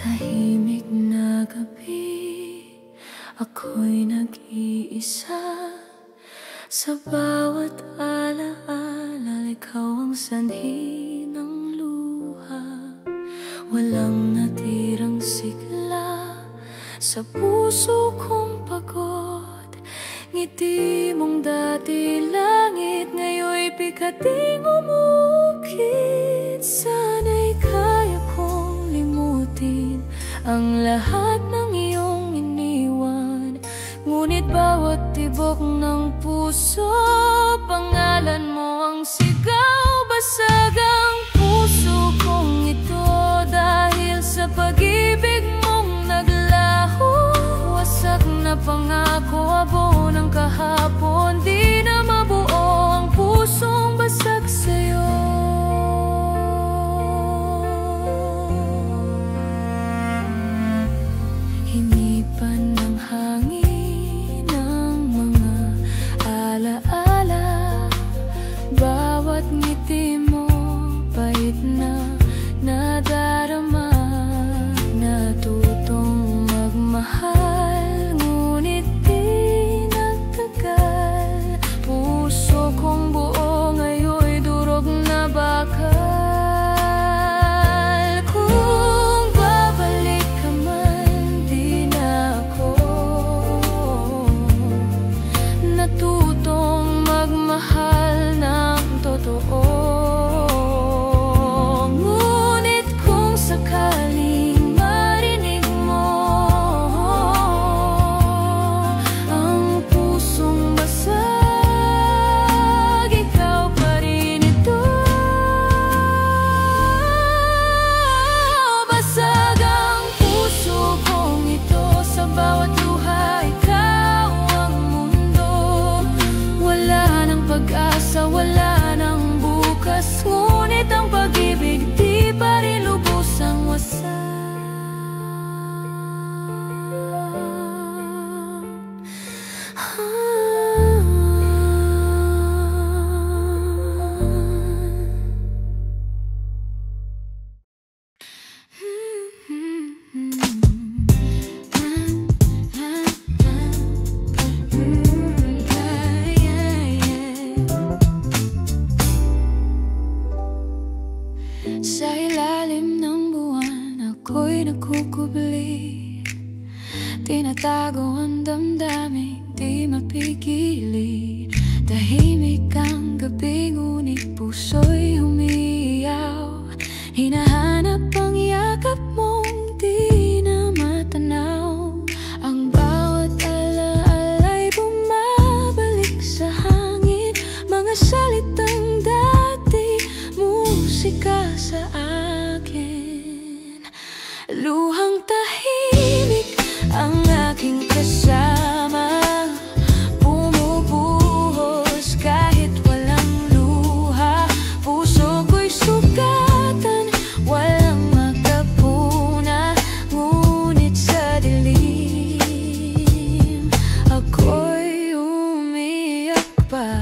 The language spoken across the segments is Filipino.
Tahimik na gabi, ako'y nag-iisa. Sa bawat alaala, ikaw ang sanhi ng luha. Walang natirang sigla sa puso kong pagod. Ngiti mong dati langit, ngayon'y pikating umukit. Sana'y kaya kong limutin ang lahat ng iyong iniwan. Ngunit bawat tibok ng puso, pangalan mo ang sigaw. Basag ang puso kong ito dahil sa pag-ibig mong naglaho. Wasak na pangako, abo ng kahapon, di na mabuo ang pusong basag sa'yo. Hinipan ng hangin ng mga alaala. Bawat ngiti mo, pait na nadarama. Natutong magmahal, ngunit di nagtagal. Puso kong buo, ngayon'y durog na bakal. Kung babalik ka man, di na ako natutong magmahal ng totoo. Ngunit kung sakaling marinig mo ang pusong basag, ikaw pa rin ito. Basag ang puso kong ito, sa bawat luha ikaw ang mundo. Wala nang pag-asa, wala nang bukas, ngunit ang pag-ibig di pa rin lubusang wasak. Sa ilalim ng buwan, ako'y nakukubli. Tinatago ang damdamin, di mapigili. Tahimik ang gabi, ngunit puso'y humiyaw. Hinahanap ang yakap mong di na matanaw. Ang bawat alaala'y bumabalik sa hangin. Mga salitang dati, musika sa akin. Luhang tahimik ang aking kasama, bumubuhos kahit walang luha. Puso ko'y sugatan, walang magkapuna, ngunit sa dilim ako'y umiyak pa.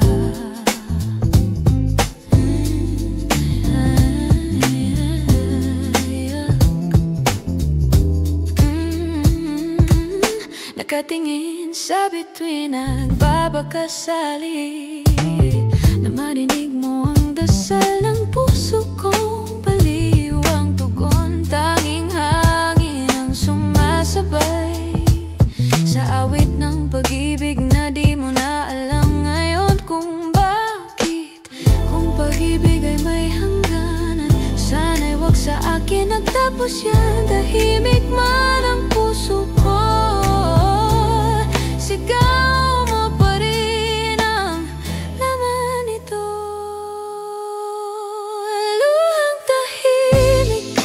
Nakatingin sa bituin, nagbabakasali na marinig mo ang dasal ng puso kong baliw. Ang tugon, tanging hangin ang sumasabay sa awit ng pag-ibig na di mo na alam ngayon kung bakit. Kung pag-ibig ay may hangganan, sana'y wag sa akin nagtapos yan. Tahimik man ang puso ko, sigaw mo pa rin ang laman nito. Luhang tahimik,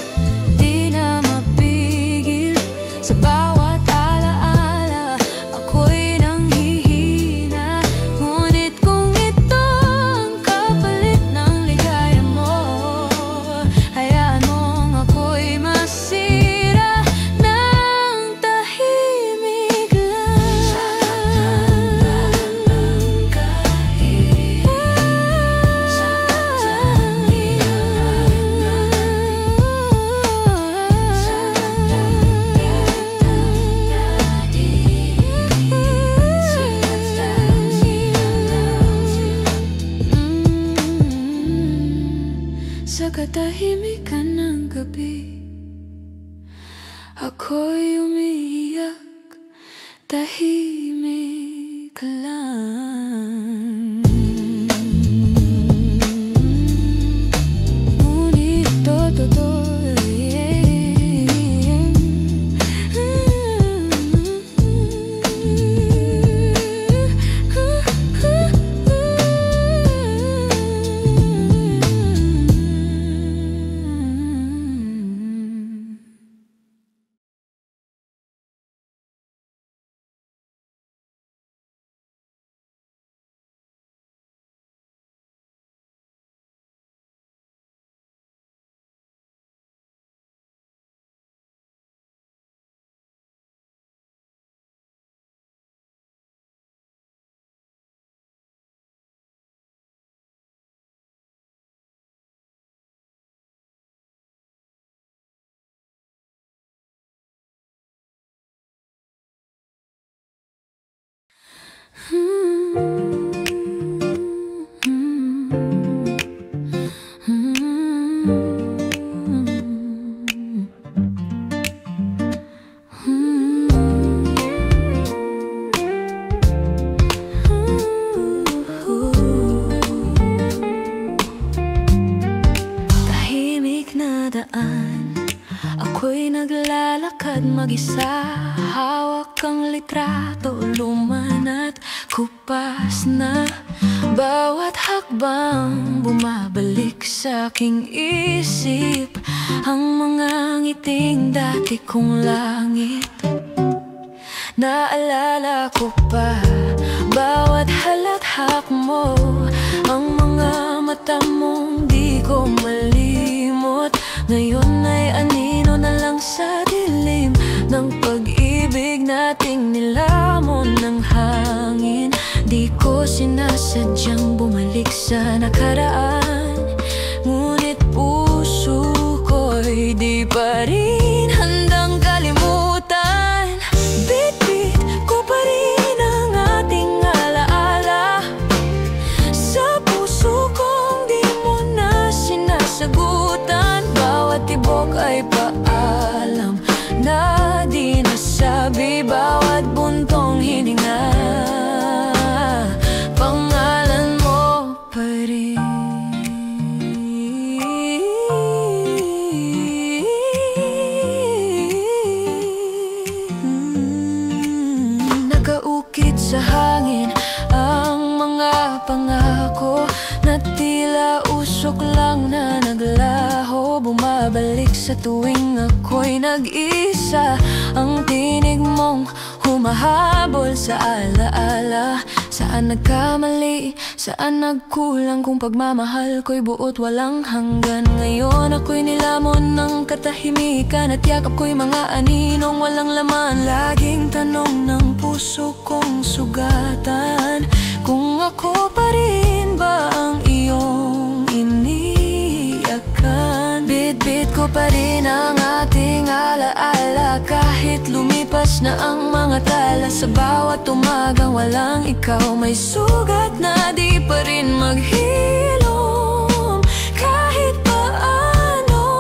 di na mapigil. Sa bawat alaala, ako'y nanghihina. Ngunit kung ito ang kapalit ng ligaya mo, hayaan mong ako'y masira. katahimikan ng gabi, ako'y umiiyak, tahimik lang. Ngunit totoo, tahimik na daan, ako'y naglalakad mag-isa, hawak ang litrato, luman at kupas na. Bawat hakbang bumabalik sa aking isip ang mga ngiting dati kong langit. Naalala ko pa bawat halakhak mo, ang mga mata mong di ko malimot. Ngayon ay anino na lang sa dilim ng pag-ibig nating nilamon ng hangin. Di ko sinasadyang bumalik sa nakaraan, ngunit puso ko'y di pa rin handang kalimutan. Bit-bit ko pa rin ang ating alaala sa puso kong di mo na sinasagutan. Bawat tibok ay paalam na di nasabi, bawat buntong hininga pangalan mo pa rin. Nakaukit sa hangin ang mga pangako na tila usok lang na naglaho. Bumabalik sa tuwing ako'y nag-isa, ang tinig mong humahabol sa alaala. Saan nagkamali, saan nagkulang, kung pagmamahal ko'y buot walang hanggan. Ngayon ako'y nilamon ng katahimikan at yakap ko'y mga aninong walang laman. Laging tanong ng puso kong sugatan, kung ako pa rin ba ang iyong iniiyakan. Bit-bit ko pa rin ang ating alaala, kahit lumipas na ang mga tala. Sa bawat umagang walang ikaw, may sugat na di pa rin maghilom kahit paano.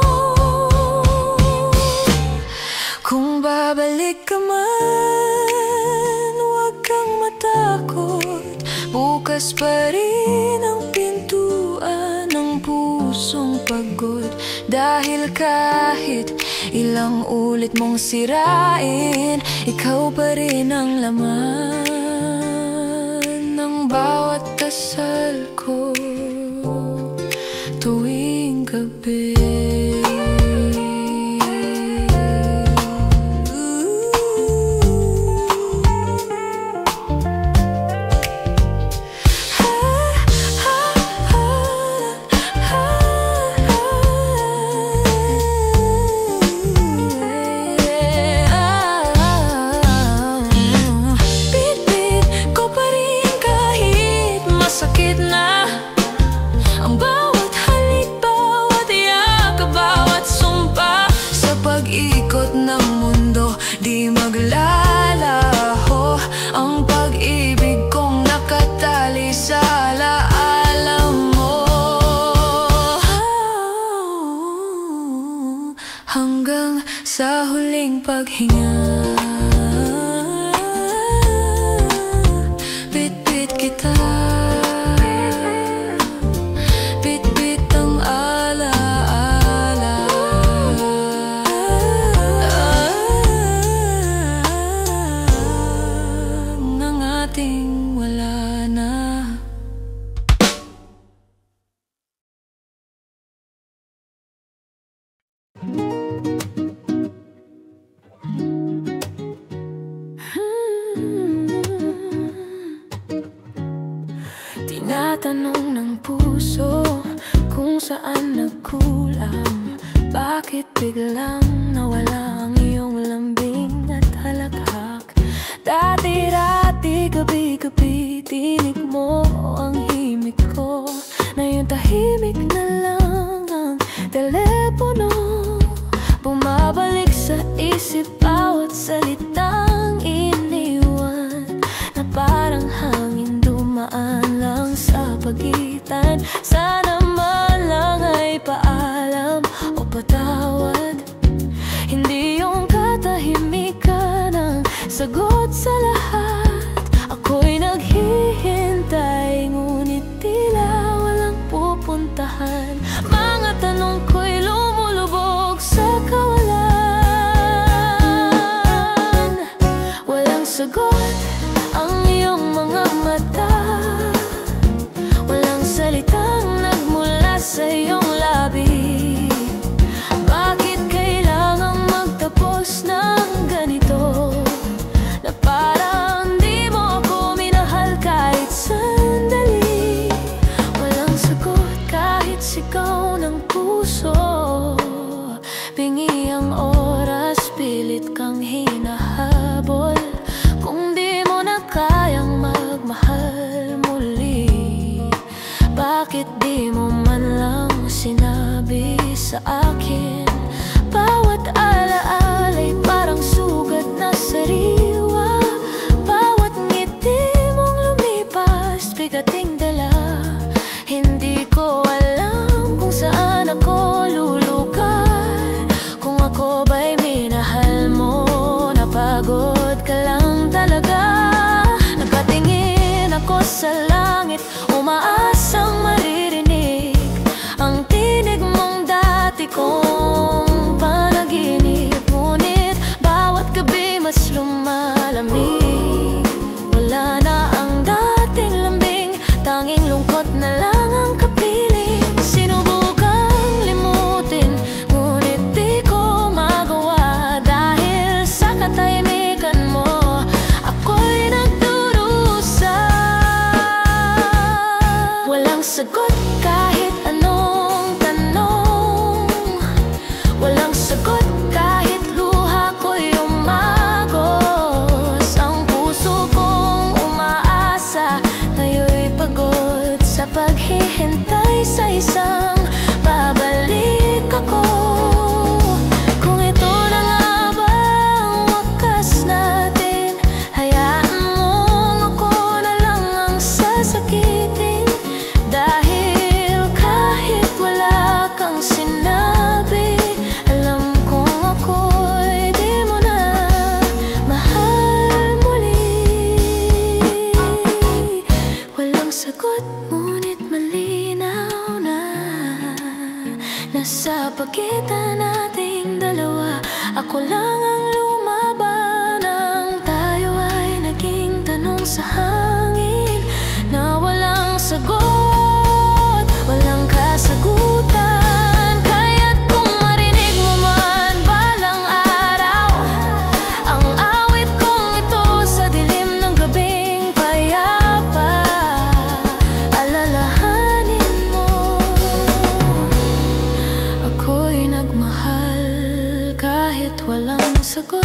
Kung babalik ka man, huwag kang matakot, bukas pa rin ang pintuan ng pusong pagod. Dahil kahit ilang ulit mong sirain, ikaw pa rin ang laman ng bawat dasal ko tuwing gabi. huling paghinga, bit-bit kita, bit-bit ang alaala ng ating wala na. Tinatanong ng puso kung saan nagkulang, bakit biglang nawala ang iyong lambing at halakhak. Dati-dati, gabi-gabi, tinig mo ang himig ko. Ngayon tahimik na lang ang telepono. Bumabalik sa isip bawat salitang iniwan, na parang hangin dumaan lang sa pagitan. Sana man lang ay paalam o patawad, hindi yung katahimikan ang sagot sa lahat. Ako'y naghihintay, ngunit tila walang pupuntahan. Mga tanong ko'y lumulubog sa kawalan. Walang sagot ang iyong mga mata, walang salitang nagmula sa iyong labi. Bakit kailangang magtapos ng ganito, na parang di mo ako minahal kahit sandali? Walang sagot kahit sigaw ng puso, bingi ang oras, pilit kang hinahabol. Kung di mo na kayang magmahal muli, bakit di mo man lang sinabi sa akin? Bawat alaala'y parang sugat na sariwa, bawat ngiti mong lumipas, bigating dala. Hindi ko alam kung saan ako lulugar, kung ako ba'y minahal mo. Napagod ka lang talaga. Nakatingin ako sa langit, umaasang maririnig ang tinig mong dati kong panaginip. Ngunit bawat gabi mas lumalamig, wala na ang dating lambing, tanging lungkot na lang ang kapiling. Sinubukang limutin, ngunit di ko magawa, dahil sa katahimikan mo ako'y nagdurusa. Walang sagot kahit anong tanong, walang sagot kahit luha ko'y umagos. Ang puso kong umaasa, ngayon'y pagod sa paghihintay sa isang babalik ako. Kung ito na nga ba ang wakas natin, hayaan mong ako na lang ang sasakitin. Dahil kahit wala kang sinabi, alam kong ako'y di mo na mahal muli. Walang sagot, ngunit malinaw na nasa pagitan nating dalawa, ako lang ang lumaban. Ang tayo ay naging tanong sa hangin, na walang sagot, walang kasagutan. Kaya't kung marinig mo man balang araw ang awit kong ito sa dilim ng gabing payapa, alalahanin mo, ako'y nagmahal kahit walang sagot.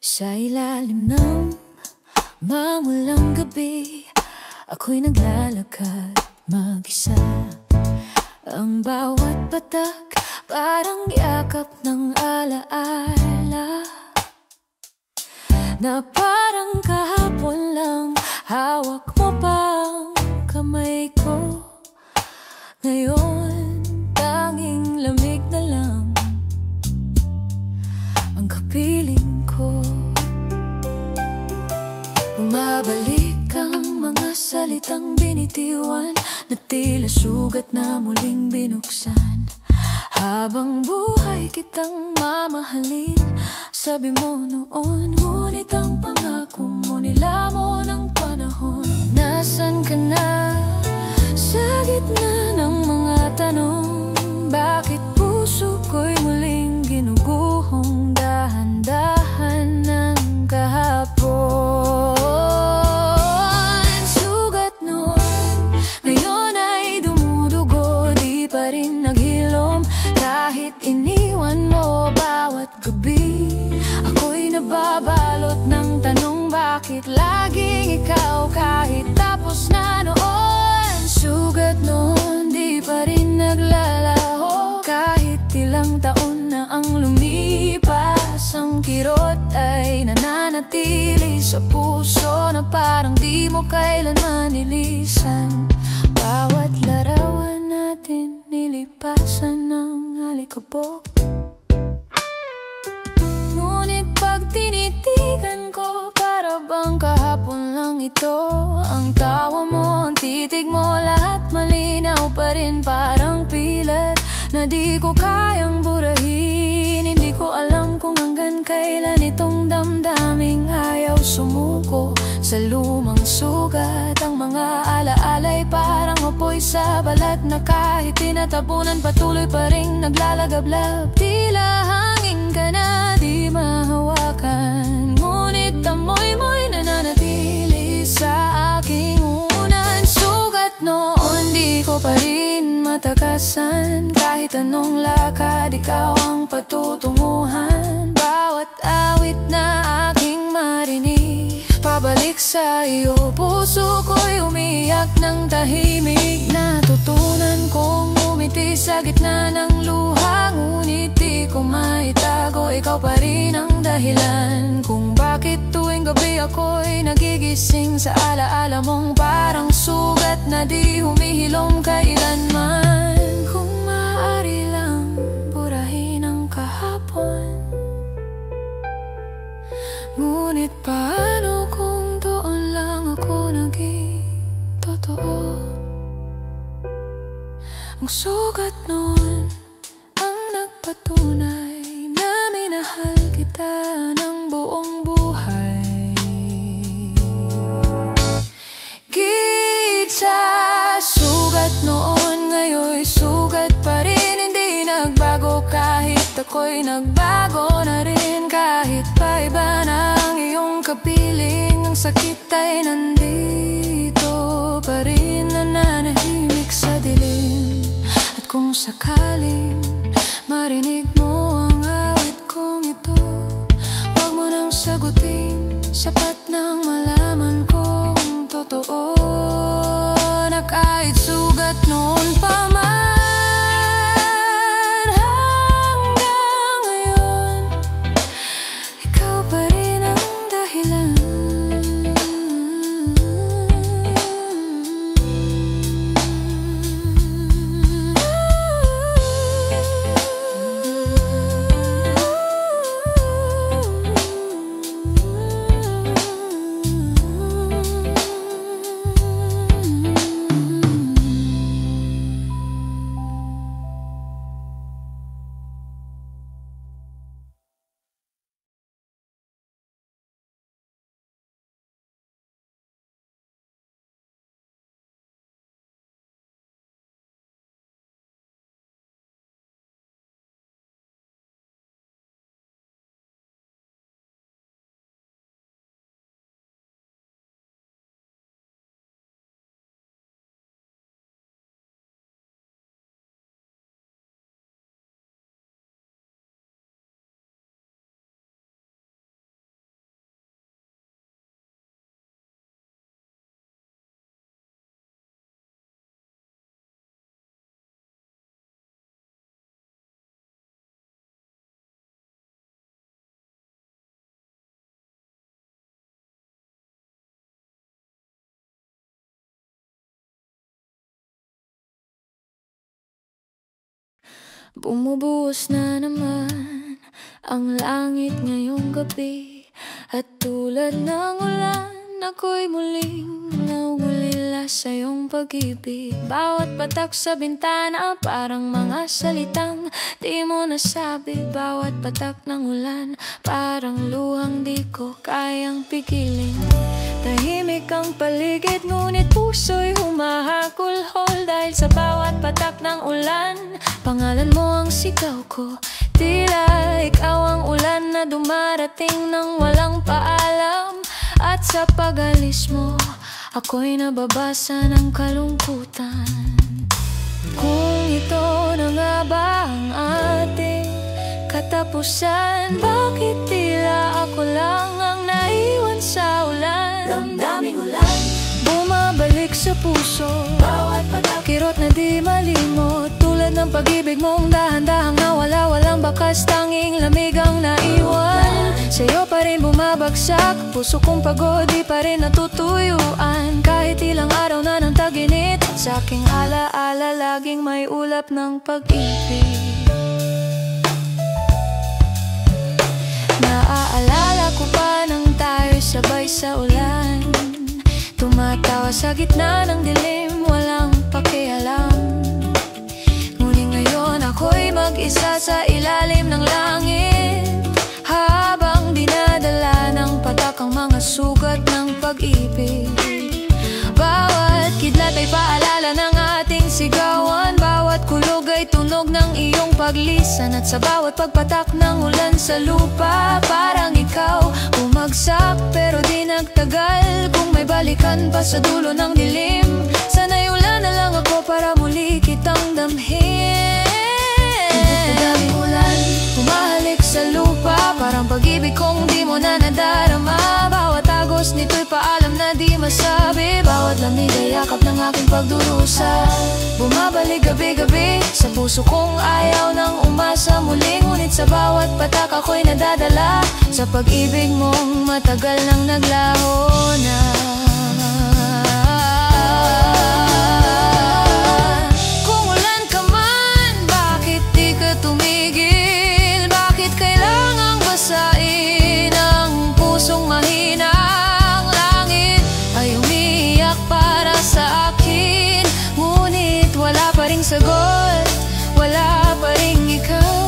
Sa ilalim ng mamulang gabi, ako'y naglalakad mag-isa. Ang bawat patak parang yakap ng alaala, na parang kahapon lang hawak mo pang kamay ko. Ngayon, tanging lamig na lang ang kapiling ko. Bumabalik ang mga salitang binitiwan, na tila sugat na muling binuksan. Habang buhay kitang mamahalin, sabi mo noon, ngunit ang pangako mo nilamon ng panahon. Nasaan ka na sa gitna ng mga tanong? Bakit puso ko'y muling ginuguhong dahan-dahan ng kahapon? Sugat noon, ngayon ay dumudugo, di pa rin naghilom. Kahit iniwan mo bawat gabi, ako'y nababalot ng tanong, bakit laging ikaw kahit tapos na noon? Sugat noon, di pa rin naglalaho, kahit ilang taon na ang lumipas. Ang kirot ay nananatili sa puso, na parang di mo kailanman nilisan. Bawat larawan natin nilipasan ng alikabok. Ngunit pag tinitigan ko, para bang kahapon lang ito. Ang tawa mo, ang titig mo, lahat malinaw pa rin, parang pilat na di ko kayang burahin. Hindi ko alam kung hanggang kailan itong damdaming ayaw sumuko sa lumang sugat. Ang mga alaala'y parang apoy sa balat, na kahit tinatabunan patuloy pa rin naglalagablab. Tila hangin ka na di mahawakan, ngunit amoy mo'y nananatili sa aking unan. Sugat noon, di ko pa rin matakasan, kahit anong lakad ikaw ang patutunguhan. Bawat awit na aking marinig, pabalik sa iyo, puso ko'y umiyak ng tahimik. Natutunan kong umiti sa gitna ng luha, ngunit di ko maitago, ikaw pa rin ang dahilan kung bakit tuwing gabi ako'y nagigising sa alaala mong parang sugat na di humihilom kailanman. Kung maaari lang burahin ang kahapon, ngunit paano kung doon lang ako naging totoo? Ang sugat noon ang nagpatunay na minahal kita ng buong buhay. Gitsa sugat noon, ngayon'y sugat pa rin, hindi nagbago kahit ako'y nagbago na rin. Kahit pa iba na ang iyong kapiling, ang sakit ay nandito pa rin, nananahimik sa dilim. At kung sakaling marinig mo ang awit kong ito, huwag mo nang sagutin, sapat nang malaman kong totoo, na kahit sugat noon pa man, hanggang ngayon ikaw pa rin ang dahilan. Bumubuhos na naman ang langit ngayong gabi, at tulad ng ulan, ako'y muling naugulila sa iyong pag-ibig. Bawat patak sa bintana parang mga salitang di mo nasabi. Bawat patak ng ulan parang luhang di ko kayang pigilin. Tahimik ang paligid ngunit puso'y humahagulhol dahil sa bawat patak ng ulan. Pangalan mo ang sigaw ko, tila ikaw ang ulan na dumarating nang walang paalam. At sa pag-alis mo, ako'y nababasa ng kalungkutan. Kung ito na nga ba ang ating katapusan, bakit tila ako lang ang naiwan sa ulan? Damdaming ulan, bumabalik sa puso, bawat patak, kirot na di malimot. Tulad ng pag-ibig mong dahan-dahang nawala, walang bakas, tanging lamig ang naiwan. Sa'yo pa rin bumabagsak, puso kong pagod, di pa rin natutuyuan. Kahit ilang araw na ng tag-init, sa aking ala-ala laging may ulap ng pag-ibig. Naaalala ko pa nang tayo sabay sa ulan, tumatawa sa gitna ng dilim, walang pakialam. Ngunit ngayon ako'y mag-isa sa ilalim ng langit, habang dinadala ng patak ang mga sugat ng pag-ibig. Bawat kidlat ay paalala ng ating sigawan, bawat kulog ay tunog ng iyong paglisan. At sa bawat pagpatak ng ulan sa lupa, parang ikaw bumagsak pero di nagtagal. Kung may balikan pa sa dulo ng dilim, sana'y ulan na lang ako para muli kitang damhin. damdaming ulan, Humahalik sa lupa, parang pag-ibig kong di mo na nadarama. Bawat agos nito'y paalam na di masabi, bawat lamig ay yakap ng aking pagdurusa. Bumabalik gabi-gabi sa puso kong ayaw nang umasa muli. Ngunit sa bawat patak ako'y nadadala sa pag-ibig mong matagal nang naglaho na. Kung ulan ka man, bakit di ka tumigil? Bakit kailangang basain ang pusong mahina? Ang langit ay umiiyak para sa akin, ngunit wala pa ring sagot, wala pa ring ikaw.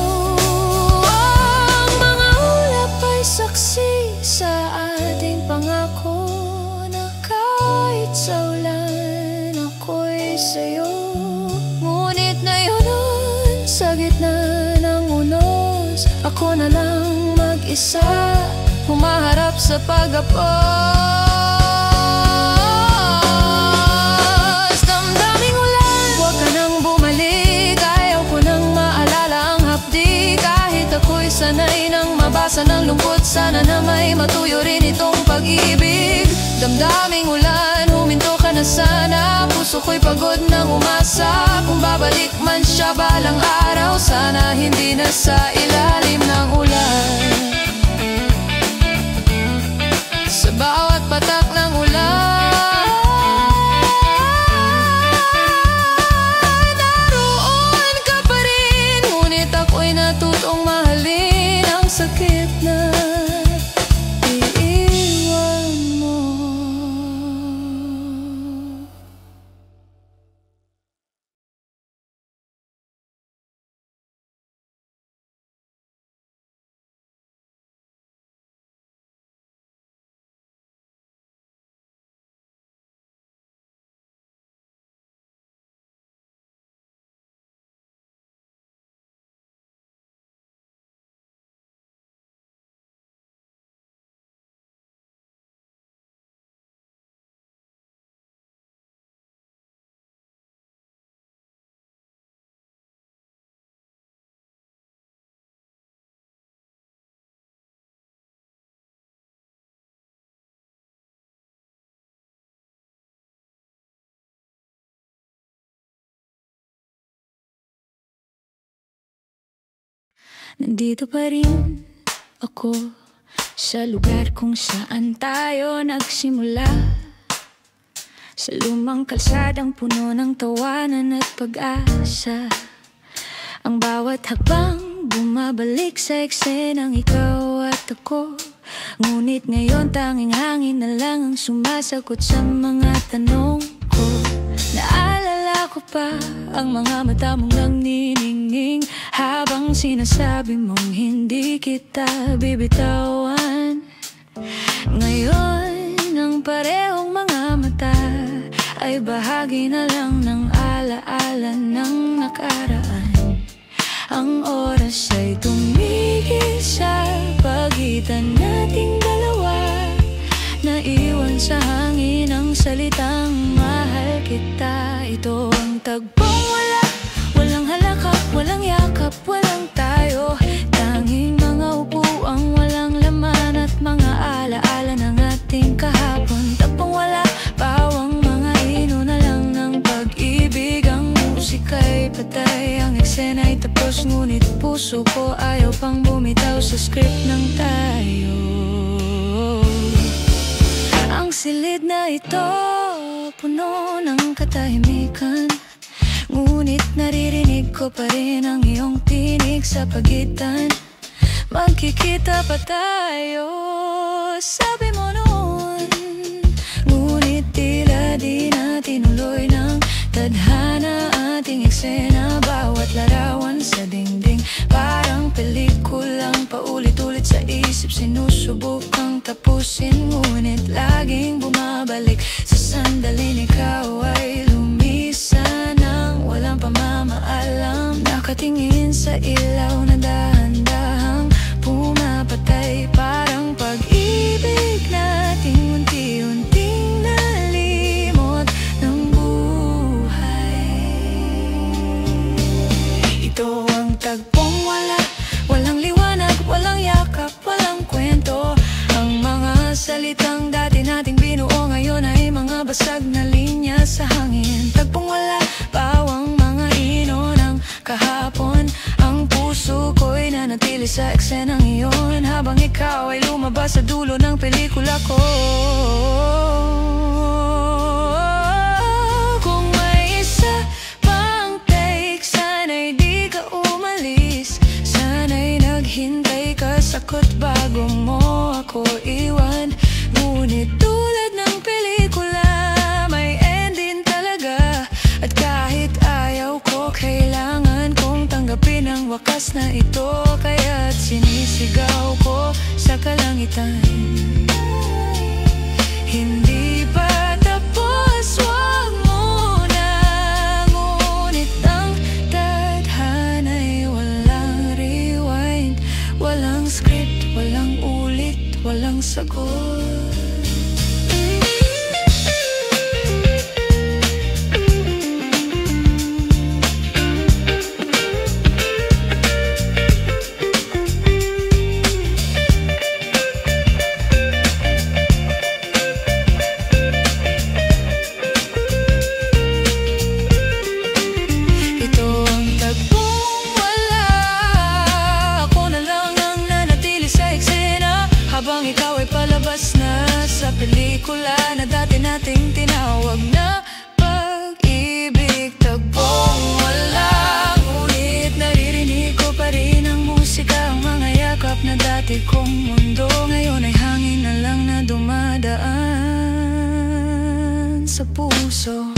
Ang mga ulap ay saksi sa ating pangako na kahit sa ulan ako'y sa'yo. Ngunit ngayon sa gitna ng unos, ako na lang mag-isa, humaharap sa pag-apos. Damdaming ulan, huwag ka nang bumalik, ayaw ko nang maalala ang hapdi. Kahit ako'y sanay nang mabasa ng lungkot, sana na may matuyo rin itong pag-ibig. Damdaming ulan, huminto ka na sana, puso ko'y pagod nang umasa. Kung babalik man siya balang araw, sana hindi na sa ilalim ng ulan. Sa bawat patak ng ulan, naroon ka pa rin, ngunit ako'y natutong mahalin ang sakit na iiwan mo. Nandito pa rin ako sa lugar kung saan tayo nagsimula, sa lumang kalsadang puno ng tawanan at pag-asa. Ang bawat hakbang bumabalik sa eksenang ikaw at ako. Ngunit ngayon tanging hangin na lang ang sumasagot sa mga tanong ko. Naalala ko pa ang mga mata mong nangniningning habang sinasabi mong hindi kita bibitawan. Ngayon ang parehong mga mata ay bahagi na lang ng alaala ng nakaraan. Ang oras ay tumigil sa pagitan nating dalawa. Naiwan sa hangin ang salitang mahal kita. Ito ang tagpong walang halakak, walang yakap, walang tayo. Tanging mga upuang walang laman at mga alaala ng ating kahapon. Tagpong wala, bawang mga ino na lang ng pag-ibig. Ang musika'y patay, ang eksena'y tapos, ngunit puso ko ayaw pang bumitaw sa script ng tayo. Ang silid na ito, puno ng katahimikan, ngunit naririnig ko pa rin ang iyong tinig sa pagitan. Magkikita pa tayo, sabi mo noon, ngunit tila di na tinuloy ng tadhana ating eksena. Bawat larawan sa dingding parang pelikulang paulit-ulit sa isip. Sinusubukang tapusin, ngunit laging bumabalik sa sandaling ikaw ay lumisan ng walang pamamaalam. Nakatingin sa ilaw na dahan-dahang pumapatay, parang pag-ibig nating unti-unting nalimot ng buhay. Ito ang tagpong walang liwanag, walang yakap, walang kwento. Ang mga salitang dati nating binuo ngayon ay mga basag na linya sa hangin. Tagpong wala, bawang mga ino ng kahapon. Ang puso ko'y nanatili sa eksenang iyon, habang ikaw ay lumabas sa dulo ng pelikula ko. Kung may isa pang take, sana'y di ka umalis. Sana'y naghintay ka sakot bago mo ako iwan. Ngunit tulad ng pelikula, may ending talaga. At kahit ayaw ko, kailangan kong tanggapin ang wakas na ito. Kaya't sinisigaw ko sa kalangitan, hindi pa tapos, wag muna. Ngunit ang tadhana'y walang rewind, walang script, walang ulit, walang sagot. Habang ikaw ay palabas na sa pelikula na dati nating tinawag na pag-ibig. Tagpong wala, ngunit naririnig ko pa rin ang musika. Ang mga yakap na dati kong mundo ngayon ay hangin na lang na dumadaan sa puso.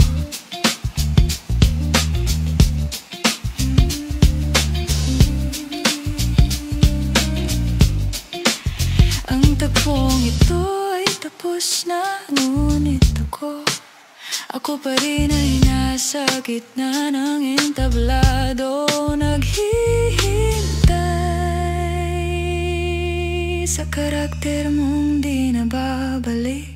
Tagpong ito ay tapos na, ngunit ako pa rin ay nasa gitna ng entablado, naghihintay sa karakter mong di na babalik.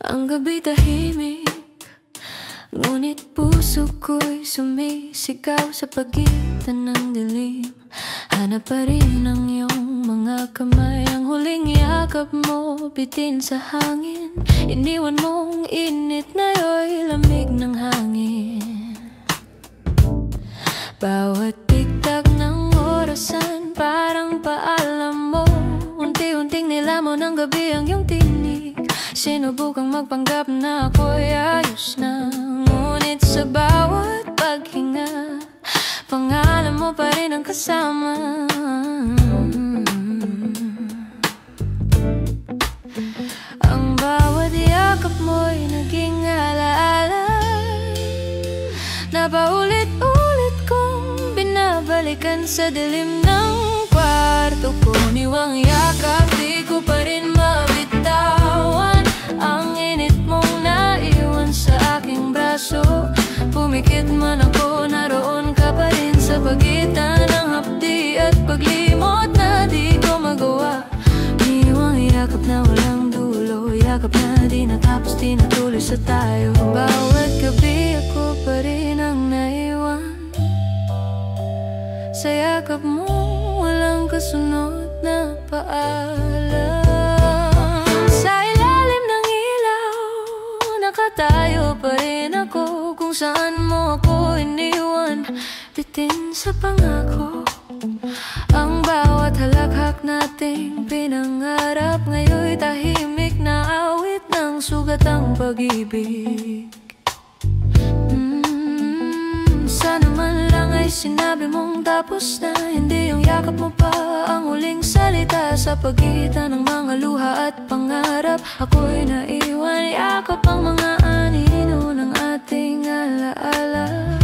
Ang gabi tahimik, ngunit puso ko'y sumisigaw sa pagitan ng dilim. Hanap pa rin ang iyong mga mga kamay, ang huling yakap mo bitin sa hangin. Iniwan mong init ngayon, lamig ng hangin. Bawat tiktak ng orasan, parang paalam mo. Unti-unting nilamon ng gabi ang iyong tinig. Sinubukang magpanggap na ako'y ayos na, ngunit sa bawat paghinga, pangalan mo pa rin ang kasama. Ang bawat yakap mo'y naging alaala na paulit-ulit kong binabalikan sa dilim ng kwarto ko. Niwang yakap, di ko pa rin mabitawan. Ang init mong naiwan sa aking braso. Pumikit man ako, naroon ka pa rin sa pagitan ng hapdi at paglimot na di ko magawa. Niwang yakap na walang dulo, yakap na di natapos, di natuloy sa tayo. Bawat gabi ako pa rin ang naiwan sa yakap mo, walang kasunod na paalam. Sa ilalim ng ilaw, nakatayo pa rin ako kung saan mo ako iniwan, bitin sa pangako. Ang bawat halakhak nating pinangarap, ngayon'y tahimik na awit ng sugatang pag-ibig. Sana man lang ay sinabi mong tapos na, hindi yung yakap mo pa ang huling salita. Sa pagitan ng mga luha at pangarap, ako'y naiwan, yakap ang mga anino ng ating alaala.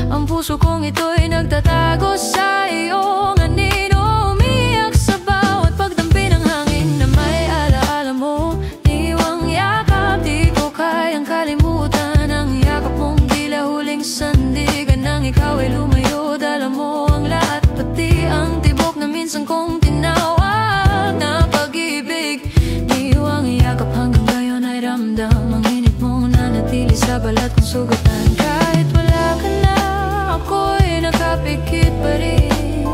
Ang puso kong ito'y nagtatago sa iyong anino, umiyak sa bawat pagdampi ng hangin na may alaala mo. Niwang yakap, di ko kayang kalimutan ang yakap mong tila huling sandigan nang ikaw ay lumayo. Dala mo ang lahat, pati ang tibok na minsan kong tinawag na pag-ibig. Niwang yakap, hanggang ngayon ay ramdam ang init mong nanatili sa balat kong sugatan. Kahit wala ka na, ako'y nakapikit pa rin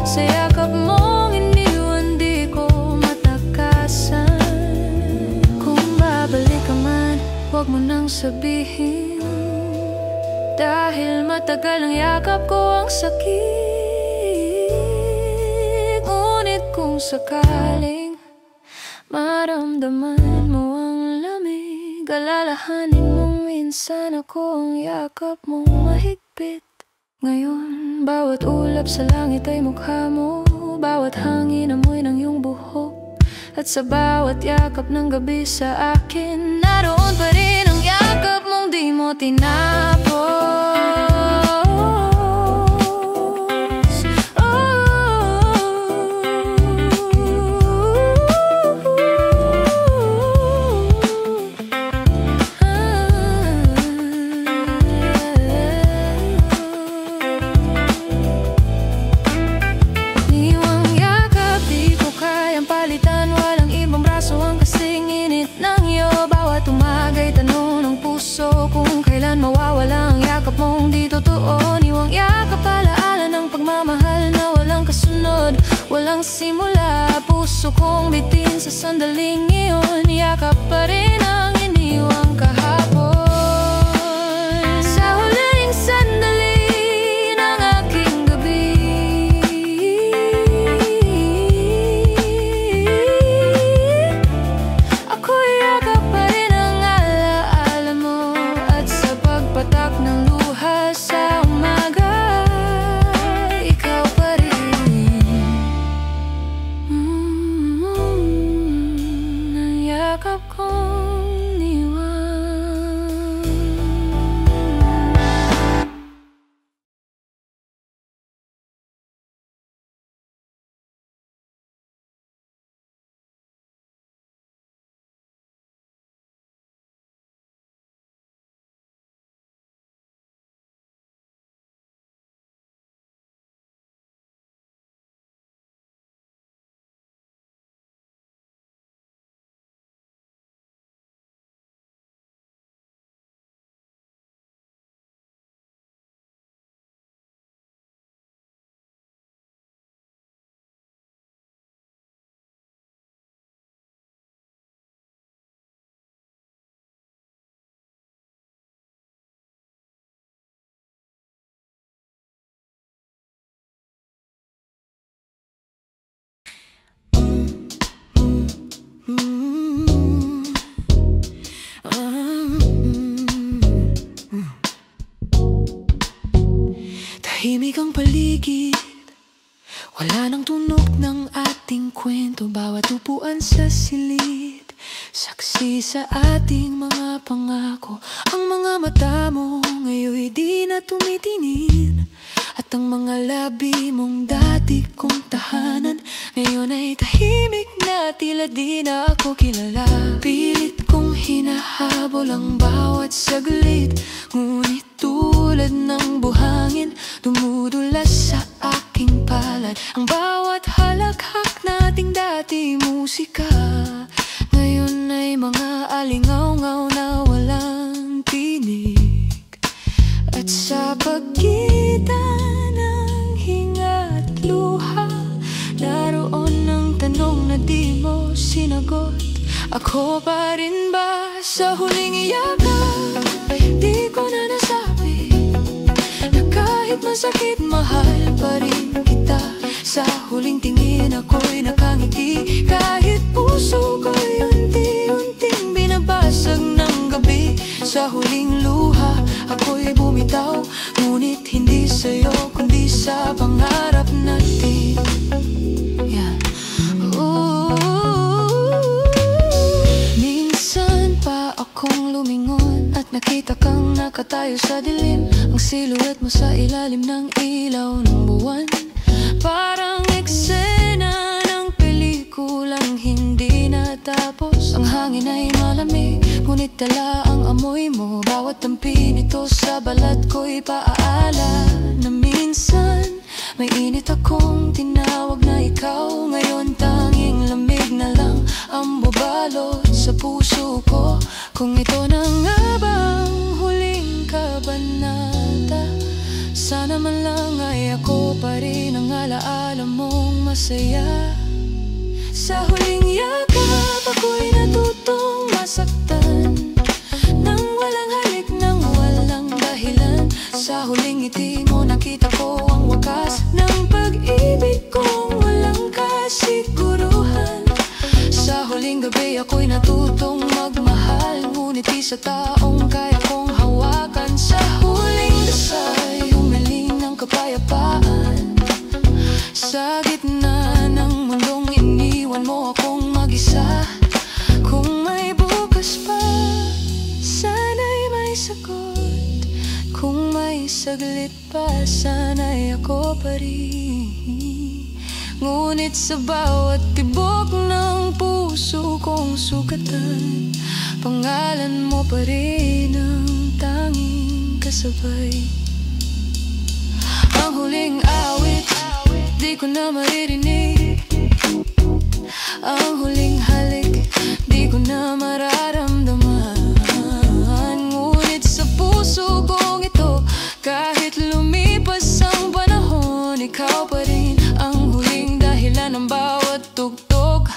sa yakap mong iniwan, di ko matakasan. Kung babalik ka man, huwag mo nang sabihin, dahil matagal ang yakap ko ang sakit. Ngunit kung sakaling maramdaman mo ang lamig, alalahanin mong minsan ako ang yakap mong mahigpit. Ngayon, bawat ulap sa langit ay mukha mo, bawat hangin amoy ng iyong buhok. At sa bawat yakap ng gabi sa akin, naroon pa rin ang yakap mong di mo tinapos. Kung kailan mawawala ang yakap mong di totoo. Niwang yakap, alaala ng pagmamahal na walang kasunod, walang simula. Puso kong bitin sa sandaling iyon, yakap pa rin ang iniwang kahapon. Sa huling sandali ng aking gabi, ako'y yakap pa rin ang alaala mo. Patak ng luha sa umaga, ikaw pa rin. Ang yakap ko silid, saksi sa ating mga pangako. Ang mga mata mo ngayon di na tumitingin, at ang mga labi mong dati kong tahanan ngayon ay tahimik na, tila di na ako kilala. Pilit kong hinahabol ang bawat saglit, ngunit tulad ng buhangin dumudulas sa aking palad. Ang bawat halakhak nating dati musika ngayon ay mga alingaw-ngaw na walang tinig. At sa pagitan ng hinga at luha, naroon ang tanong na di mo sinagot. Ako pa rin ba sa huling yakap? Di ko na nasabi na kahit masakit, mahal pa rin kita. Sa huling tingin ako'y nakangiti, kahit puso ko'y unti-unting binabasag ng gabi. Sa huling luha ako'y bumitaw, ngunit hindi sa'yo kundi sa pangarap natin. Minsan pa akong lumingon at nakita kang nakatayo sa dilim, ang silhouette mo sa ilalim ng ilaw ng buwan. Parang eksena ng pelikulang hindi natapos. Ang hangin ay malamig, ngunit dala ang amoy mo. Bawat tampi nito sa balat ko'y paala na minsan may init akong tinawag na ikaw. Ngayon tanging lamig na lang ang bubalot sa puso ko. Kung ito na nga bang huling kabanata, sana man lang ay ako pa rin ang alaala mong masaya. Sa huling yakap ako'y natutong masaktan, nang walang halik, nang walang dahilan. Sa huling ngiti mo nakita ko ang wakas ng pag-ibig kong walang kasiguruhan. Sa huling gabi ako'y natutong magmahal, ngunit di sa taong kaya kong hawakan. Sa huling dasay humiling ng kapayapaan, sa gitna ng mundong iniwan mo akong mag-isa. Kung may bukas pa, sana'y may sagot. Kung may saglit pa, sana'y ako pa rin. Ngunit sa bawat tibok ng puso kong sugatan, pangalan mo pa rin ang tanging kasabay. Ang huling awit, di ko na maririnig. Ang huling halik, di ko na mararamdaman. Ngunit sa puso kong ito, kahit lumipas ang panahon, ikaw pa rin ang huling dahilan ng bawat tugtog.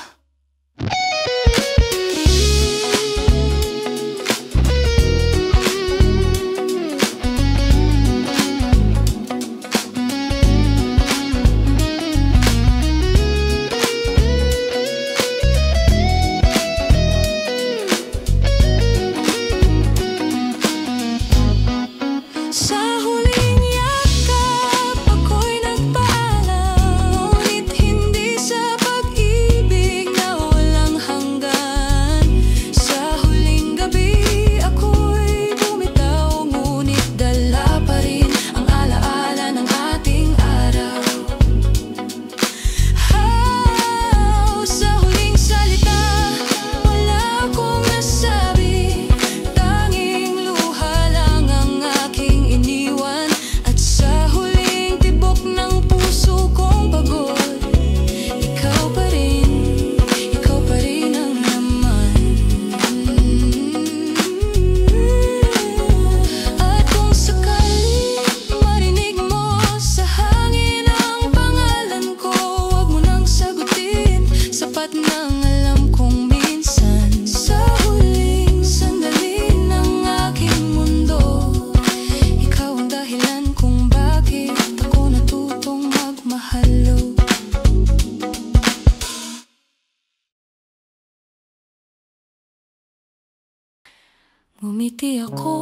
Ngumiti ako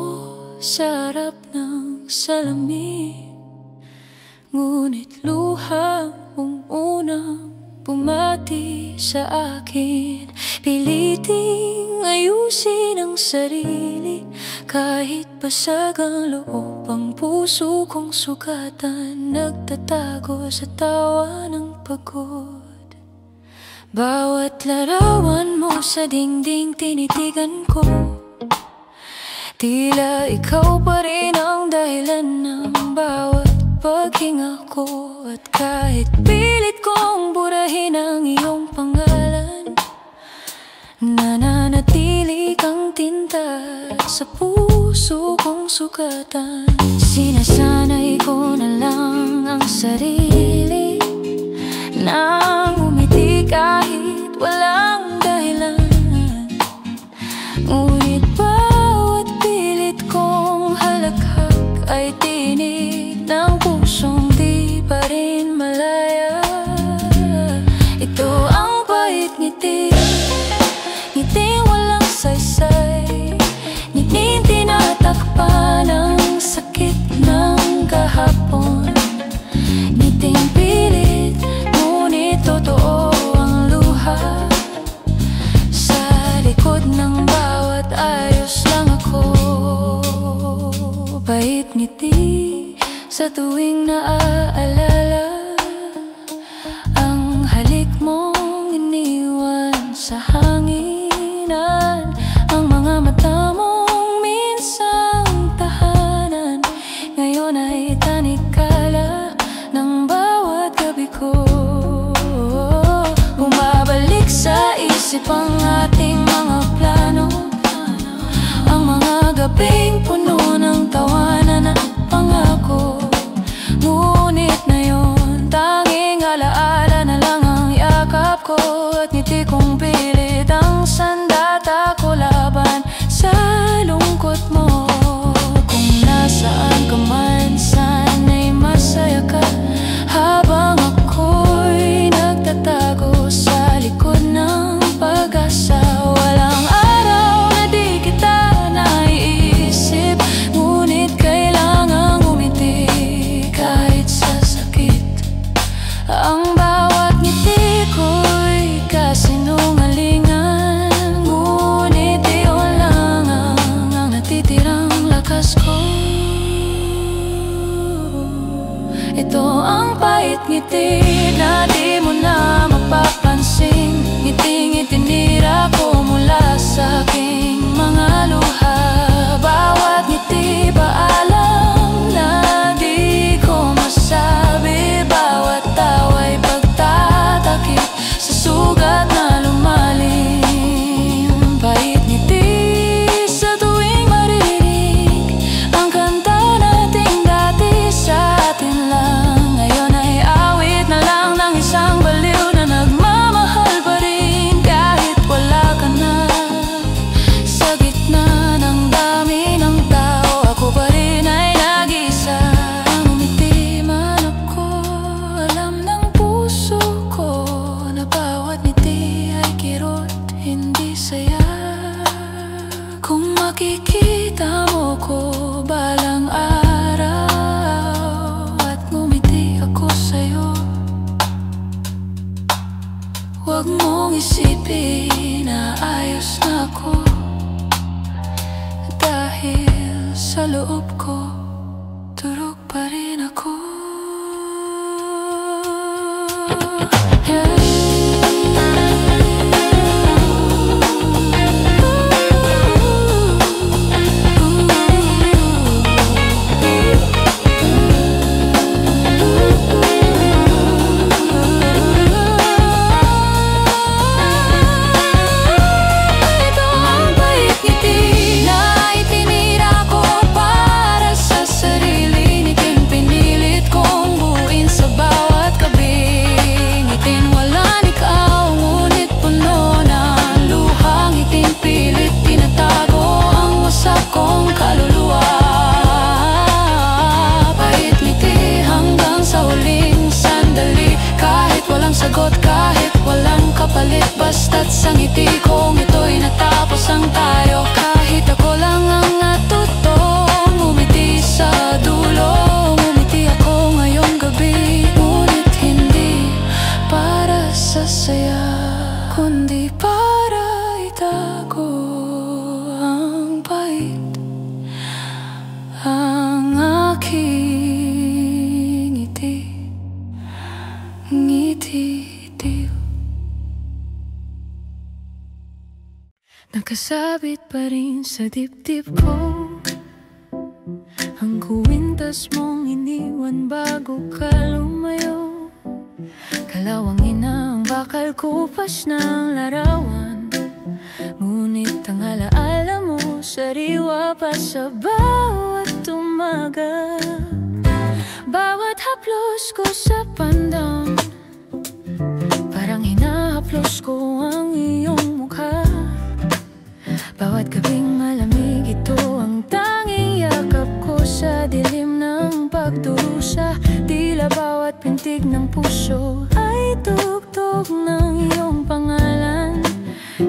sa harap ng salamin, ngunit luha mong unang bumati sa akin. Piliting ayusin ang sarili, kahit basag ang loob, ang puso kong sugatan, nagtatago sa tawa ng pagod. Bawat larawan mo sa dingding tinitigan ko, tila ikaw pa rin ang dahilan ng bawat paghinga ko. At kahit pilit kong burahin ang iyong pangalan, nananatili kang tinta sa puso kong sugatan. Sinasanay ko na lang ang sarili nang umiti kahit walang dahilan. Ngunit bawat pilit kong halakhak ay tinig ng pusong di pa rin malaya. Ito ang bait ngiti, ngiting walang saysay, ngiting tinatakpan ang sakit ng kahapon. Ngiting pilit, ngunit totoo ang luha. Sa likod ng bawat ayos lang ako. Bait ngiti sa tuwing naaalala ang halik mong iniwan sa hanginan. Ang mga mata mong minsang tahanan, ngayon ay tanikala ng bawat gabi ko. Bumabalik sa isip ang ating mga plano, ang mga gabing puno ng tawanan at pangako. Ngunit na yun, tanging alaala na lang ang yakap ko, at ngiti kong pilit ang sandata ko laban sa lungkot mo. Kung nasaan ka man, sana'y masaya ka, habang ako'y nagtatago sa likod ng pag-asa. Walang araw na di kita naiisip, ngunit kailangang umiti kahit sa sakit. Ang bawat ngiti ko'y kasinungalingan, ngunit iyon lang ang natitirang lakas ko. Ito ang bait ngiti na di mo na mapapansin, ngiting itinira ko mula sa aking mga luha. Bawat ngiti paalam na di ko masabi, bawat tawa'y pagtatakip sa sugat na lumalim. Bait ngiti sa tuwing maririnig ang kanta nating dati sa atin lang, ngayon ay awit na lang ng isang baliw na nagmamahal pa rin kahit wala ka na. Sa gitna ng dami ng tao, ako pa rin ay nag-isa. Ngumiti man ako, alam ng puso ko na bawat ngiti ay kirot, hindi saya. Kung makikita mo ko balang araw at ngumiti ako sa'yo, huwag mong isipin na ayos na ako, dahil sa loob ko turog pa rin ako. Ito ang bait ngiti na itinira ko para sa sarili, ngiting pinilit kong buuin sa bawat gabi. Ngiting walang ikaw, ngunit puno ng luha, ngiting pilit tinatago ang wasak kong kaluluwa. Bait ngiti hanggang sa huling sandali, kahit walang sagot, kahit walang kapalit, basta't sa ngiti kong ito'y natapos ang tayo. Kahit ako lang ang natutong umiti sa dulo, umiti ako ngayong gabi, ngunit hindi para sa Nakasabit pa rin sa dibdib ko ang kwintas mong iniwan bago ka lumayo. Kalawangin ang bakal kupas ng larawan, ngunit ang alaala mo sariwa pa sa bawat umaga. Bawat haplos ko sa pandan, parang hinahaplos ko ang iyong mukha. Bawat gabing malamig, ito ang tanging yakap ko sa dilim ng pagdurusa. Tila bawat pintig ng puso ay tugtog ng iyong pangalan.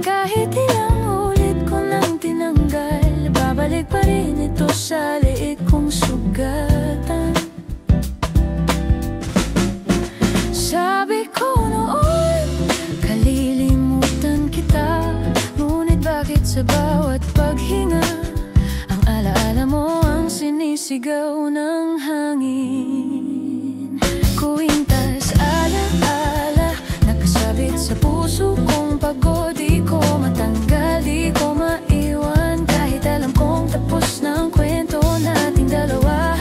Kahit ilang ulit ko nang tinanggal, babalik pa rin ito sa liig kong sugatan. Sabi ko noon, kalilimutan kita, ngunit bakit sa bawat paghinga ang alaala mo ang sinisigaw ng hangin. Kwintas alaala, nakasabit sa puso kong pagod. Di ko matanggal, di ko maiwan, kahit alam kong tapos ng kwento nating dalawa.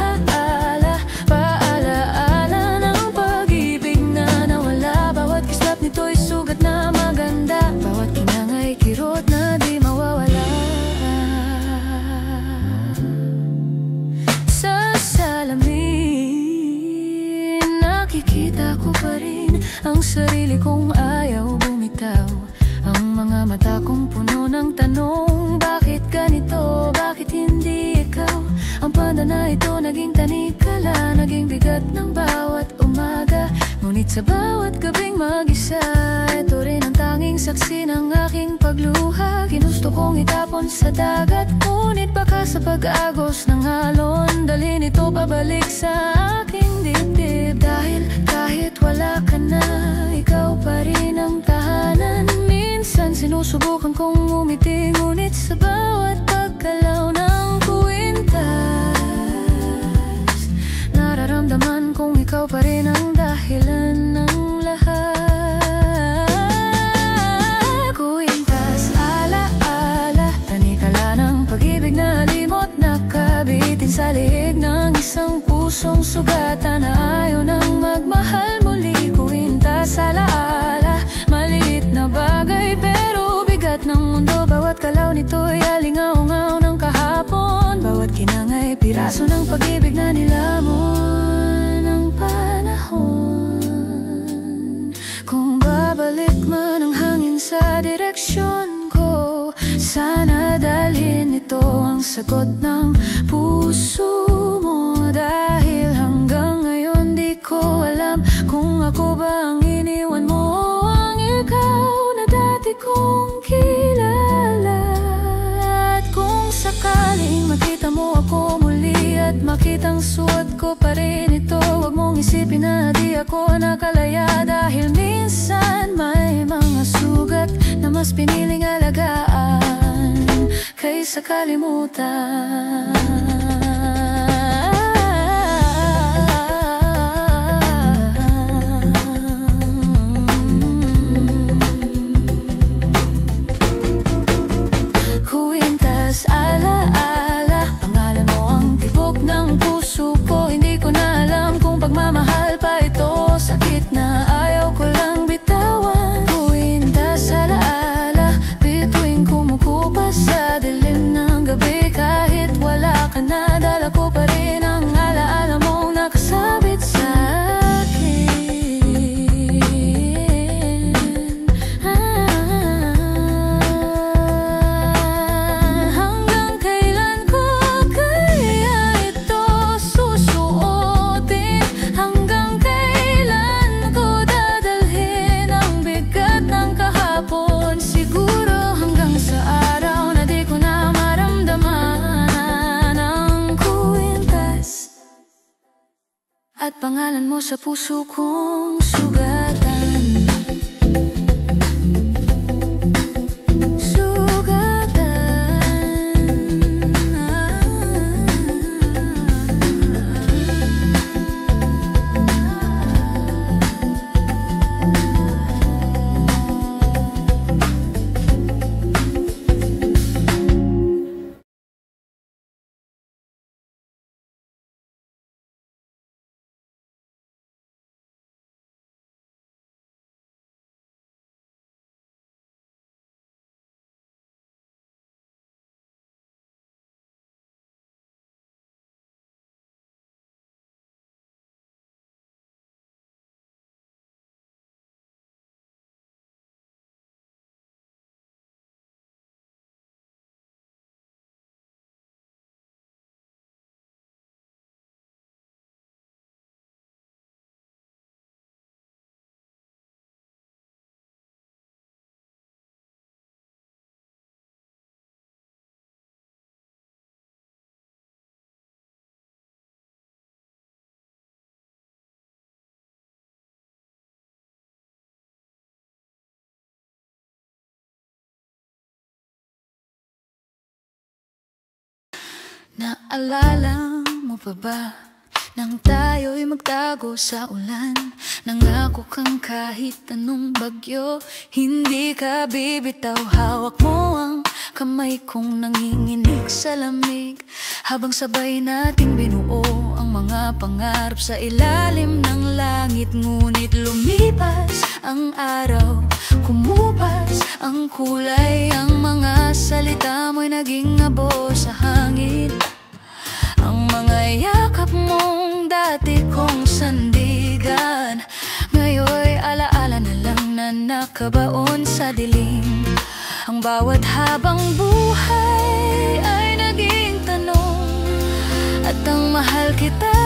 Paalaala ng pag-ibig na nawala, bawat kislap nito'y sugat na maganda, bawat kinangay kirot na di mawawala. Sa salamin, nakikita ko pa rin ang sarili kong ayaw bumitaw. Ang mga mata kong puno ng tanong, bakit ganito, bakit hindi ikaw? Ang panda na ito naging tanikala, naging bigat ng bawat umaga. Ngunit sa bawat gabing mag-isa, ito rin ang tanging saksi ng aking pagluha. Ginusto kong itapon sa dagat, ngunit baka sa pag-agos ng alon, dalhin ito pabalik sa aking dibdib. Dahil kahit wala ka na, ikaw pa rin ang tahanan. Minsan sinusubukan kong umiti, ngunit sa bawat pagkalaw ng kwintas, nararamdaman kong ikaw pa rin ang dahilan ng lahat. Kwintas alaala, tanikala ng pag-ibig na limot, nakabitin sa liig ng isang pusong sugatan na ayaw nang magmahal muli. Kwintas alaala, maliit na bagay pero bigat ng mundo. Bawat kalaw nito'y alingaw-ngaw ng kahapon, bawat kinangay piraso ng pag-ibig na nilamon ng panahon. Kung babalik man ang hangin sa direksyon ko, sana dalhin ito ang sagot ng puso mo. Dahil hanggang ngayon di ko alam kung ako ba ang iniwan mo o ang ikaw na dati kong kilala. At kung sakaling makita mo ako muli at makitang suot ko pa rin ito, huwag mong isipin na di ako nakalaya. Dahil minsan may mga sugat na mas piniling alagaan kaysa kalimutan. Kwintas alaala, pangalan mo ang tibok ng puso ko. Hindi ko na alam kung pagmamahal pa ito, sakit na ayaw ko lang bitawan. Kwintas alaala, bituin kumukupas sa dilim ng gabi. Kahit wala ka na, dala ko pa rin ang alaala mong nakasabit sa at pangalan mo sa puso kong sugatan. Naalala mo pa ba nang tayo'y magtago sa ulan? Nangako kang kahit anong bagyo hindi ka bibitaw. Hawak mo ang kamay kong nanginginig sa lamig, habang sabay nating binuo ang mga pangarap sa ilalim ng langit. Ngunit lumipas ang araw, kumupas ang kulay, ang mga salita mo'y naging abo sa hangin. Ang mga yakap mong dati kong sandigan ngayon'y alaala na lang na nakabaon sa dilim. Ang bawat habang buhay ay naging tanong, at ang mahal kita'y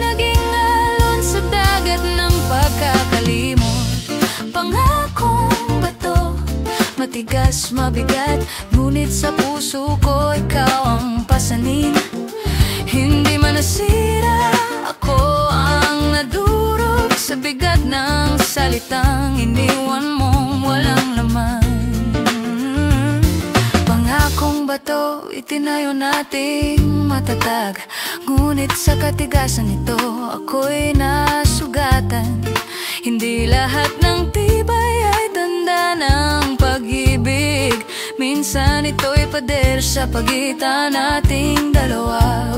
naging alon sa dagat ng pagkakalimot. Pangakong bato, matigas, mabigat, ngunit sa puso ko ikaw ang pasanin. Hindi man nasira, ako ang nadurog sa bigat ng salitang iniwan mong walang laman. Pangakong bato, itinayo nating matatag, ngunit sa katigasan nito ako'y nasugatan. Hindi lahat ng tibay ay tanda ng pag-ibig, minsan ito'y pader sa pagitan nating dalawa.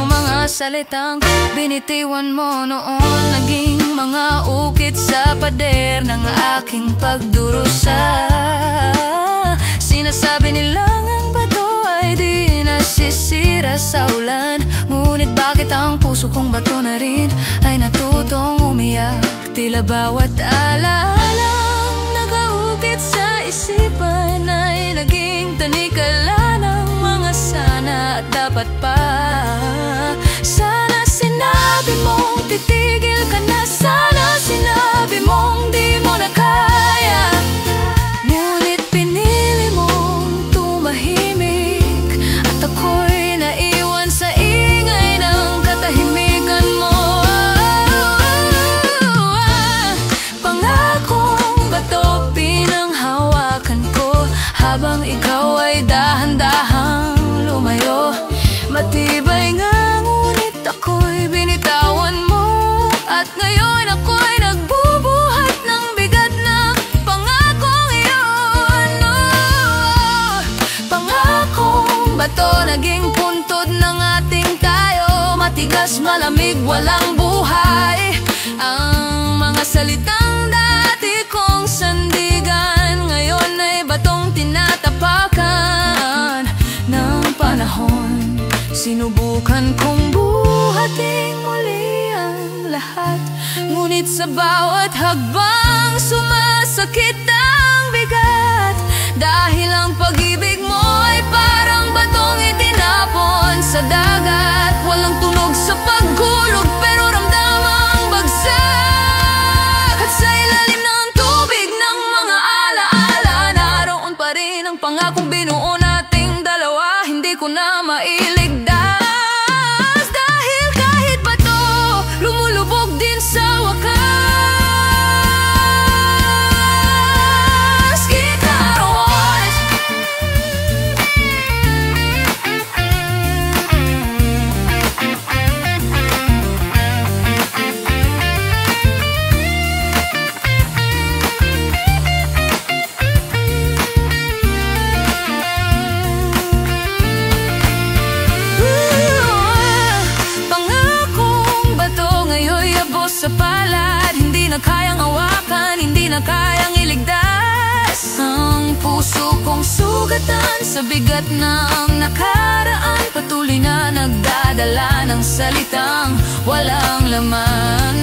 Mga salitang binitiwan mo noon naging mga ukit sa pader ng aking pagdurusa. Sinasabi nilang ang bato ay di nasisira sa ulan, ngunit bakit ang puso kong bato na rin ay natutong umiyak? Tila bawat alaalang nakaukit sa isipan ay naging tanikala ng mga sana at dapat pa. Sana sinabi mong titigil ka na, sana sinabi mong di mo na kaya, ngunit pinili mong tumahimik at ako'y naiwan sa ingay ng katahimikan mo. Pangakong bato, pinanghawakan ko habang ikaw ay dahan-dahang lumayo. Matibay nga, ngunit ako'y binitawan mo, at ngayon ako'y nagbubuhat ng bigat ng pangakong iyon. Pangakong bato, naging puntod ng ating tayo, matigas, malamig, walang buhay. Ang mga salitang dati kong sandigan ngayon ay batong tinatapakan ng panahon. Sinubukan kong buhating muli ang lahat, ngunit sa bawat hagbang sumasakit ang bigat. Dahil ang pag-ibig mo ay parang batong itinapon sa dagat. Walang tunog sa paghulog pero ramdam ang bagsak. At sa ilalim ng tubig ng mga alaala, naroon pa rin ang pangakong binuo nating dalawa. Hindi ko na mailigtas, dahil kahit bato lumulubog din sa wakas. Gitaros. Pangakong bato ngayon'y abo sa palad, hindi na kayang awakan, hindi na kayang iligtas. Ang puso kong sugatan sa bigat ng nakaraan, patuloy na nagdadala ng salitang walang laman.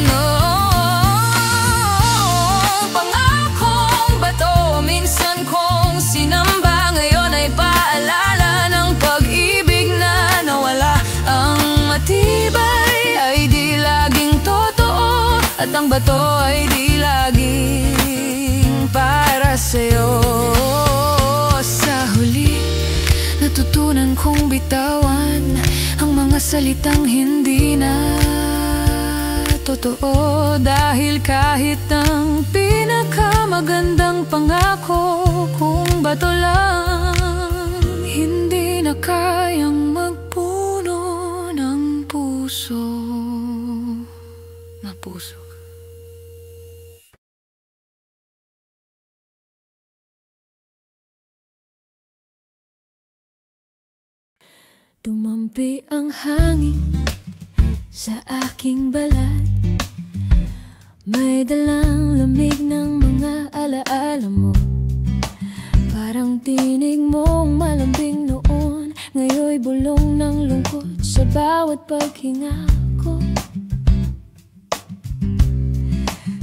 Pangakong bato, minsan kong sinamba, ngayon ay paalala ng pag-ibig na nawala. Ang matibay ay di laging totoo, at ang bato ay di laging para sa'yo. Sa huli, natutunan kong bitawan ang mga salitang hindi na totoo, dahil kahit ang pinakamagandang pangako kung bato lang, hindi na kayang magpuno ng puso. Na puso. Tumampi ang hangin sa aking balat, may dalang lamig ng mga alaala mo. Parang tinig mong malambing noon, ngayon'y bulong ng lungkot sa bawat paghinga ko.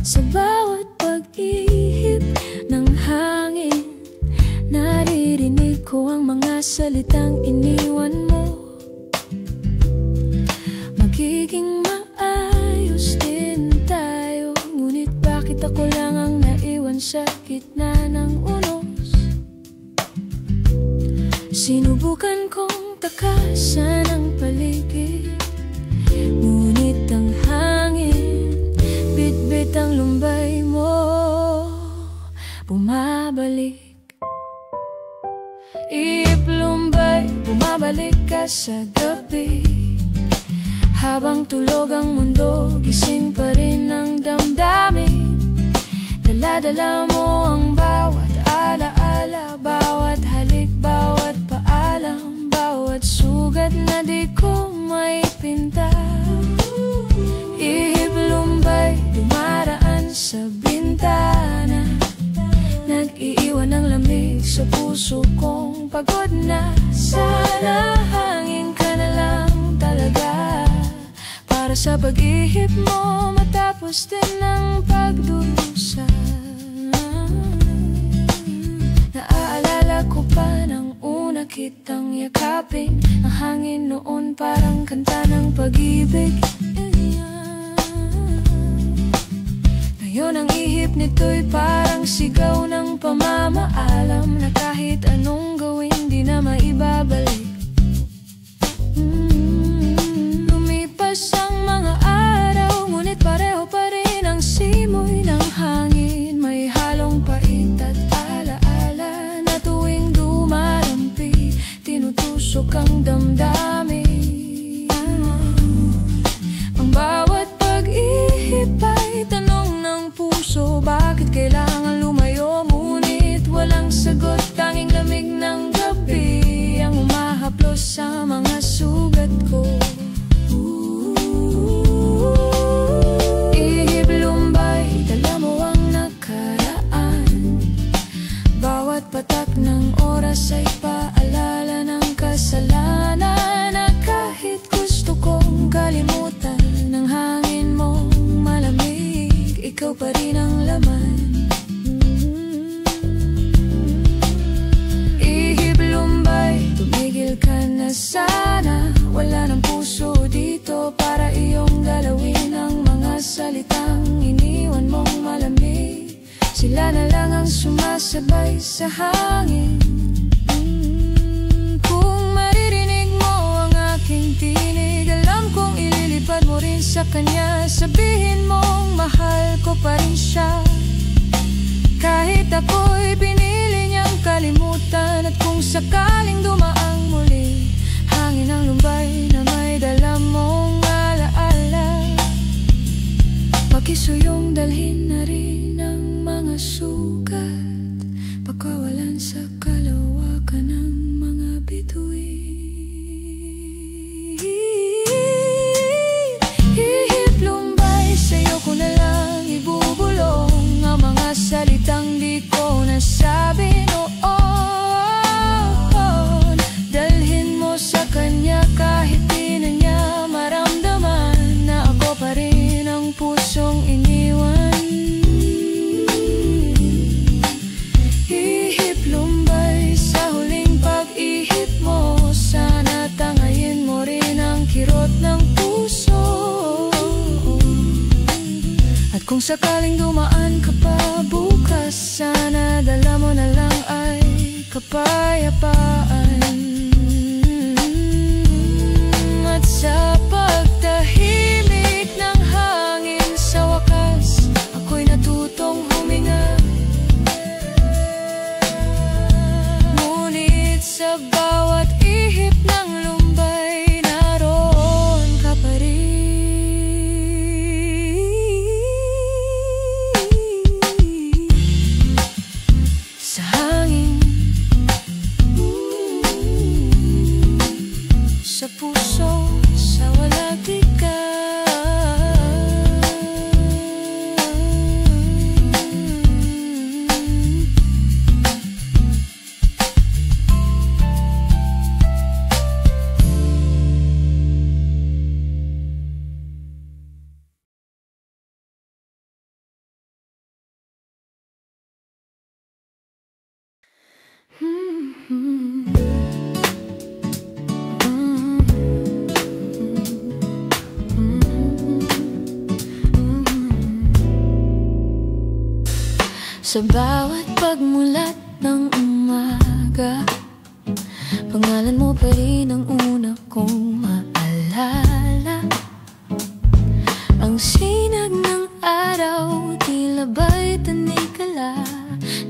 Sa bawat pag-ihip ng hangin, naririnig ko ang mga salitang iniwan mo. Magiging maayos din tayo, ngunit bakit ako lang ang naiwan sa gitna ng unos? Sinubukan kong takasan ang paligid, ngunit ang hangin, bitbit ang lumbay mo, bumabalik. Ihip lumbay, bumabalik ka sa gabi. Habang tulog ang mundo, gising pa rin ang damdamin. Dala-dala mo ang bawat alaala, bawat halik, bawat paalam, bawat sugat na di ko maipinta. Ihip lumbay, dumaraan sa bintana, nag-iiwan ng lamig sa puso kong pagod na. Sana hangin ka na lang talaga para sa pag-ihip mo, matapos din ang pagdurusa. Naaalala ko pa nang una kitang yakapin, ang hangin noon parang kanta ng pag-ibig. Ngayon ang ihip nito'y parang sigaw ng pamamaalam, na kahit anong gawin di na maibabalik. Lumipas ang mga araw, ngunit pareho pa rin ang simoy ng hangin. May halong pait at alaala na tuwing dumarampi, tinutusok ang damdamin. Ang bawat pag-ihip ay tanong ng puso, bakit kailangan lumayo? Ngunit walang sagot, tanging lamig ng gabi ang umahaplos sa mga sugat ko. Ihip lumbay, dala mo ang nakaraan, bawat patak ng oras ay paalala ng kasalanan, na kahit gusto kong kalimutan ng hangin mong malamig, ikaw pa rin ang laman. Ihip lumbay, tumigil ka na sana, wala ng puso dito para iyong galawin ang mga salitang iniwan mong malamig. Sila na lang ang sumasabay sa hangin. Kung maririnig mo ang aking tinig, alam kong ililipad mo rin sa kanya. Sabihin mong mahal ko pa rin siya, kahit ako'y pinili niyang kalimutan. At kung sakaling dumaang muli, hangin ang lumbay na may dala mong alaala, pakisuyong dalhin na rin ang mga sugat, pagkawalan sa kalawakan ng mga bituin. Ihip lumbay, sa'yo ko na lang ibubulong ang mga salitang di ko nasabi noon. Dalhin mo sa kanya kahit di na niya maramdaman, na ako pa rin ang pusong iniwan. Ihip lumbay, sa huling pag-ihip mo, sana tangayin mo rin ang kirot ng puso. At kung sakaling dumaan ka pa bukas, sana dala mo na lang ay kapayapaan. At sa pagtahimik ng hangin, sa wakas ako'y natutong huminga. Ngunit sa bawat ihip sa puso, sa walang tigil. Sa bawat pagmulat ng umaga, pangalan mo pa rin ang una kong maalala. Ang sinag ng araw, tila ba'y tanikala,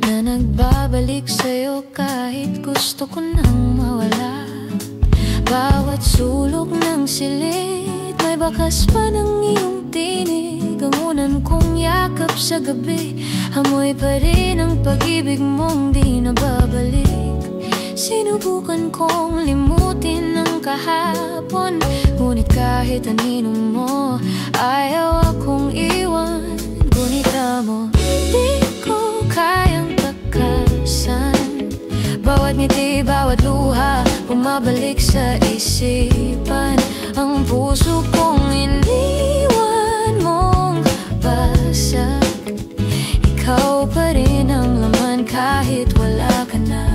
na nagbabalik sa'yo kahit gusto ko nang mawala. Bawat sulok ng silid, may bakas pa ng iyong tinig. Ang unan kong yakap sa gabi, amoy pa rin ang pag-ibig mong di nababalik. Sinubukan kong limutin ang kahapon, ngunit kahit anino mo, ayaw akong iwan. Gunita mo, di ko kayang takasan. Bawat ngiti, bawat luha, bumabalik sa isipan. Ang puso kong iniwan mong basag, ikaw pa rin ang laman kahit wala ka na.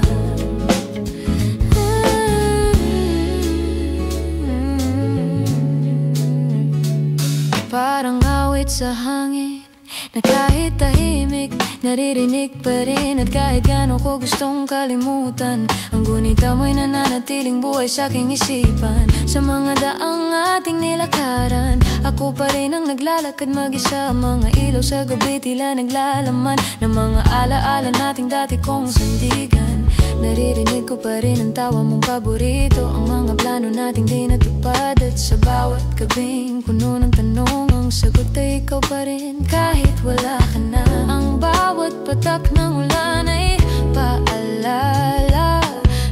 Parang awit sa hangin, na kahit tahimik, naririnig pa rin. At kahit gaano ko gustong kalimutan, ang gunita mo'y nananatiling buhay sa aking isipan. Sa mga daang ating nilakaran, ako pa rin ang naglalakad mag-isa. Mga ilaw sa gabi tila naglalaman ng mga alaala nating dati kong sandigan. Naririnig ko pa rin ang tawa mong paborito, ang mga plano nating di natupad. At sa bawat gabing puno ng tanong, ang sagot ay ikaw pa rin kahit wala ka na. Ang bawat patak ng ulan ay paalala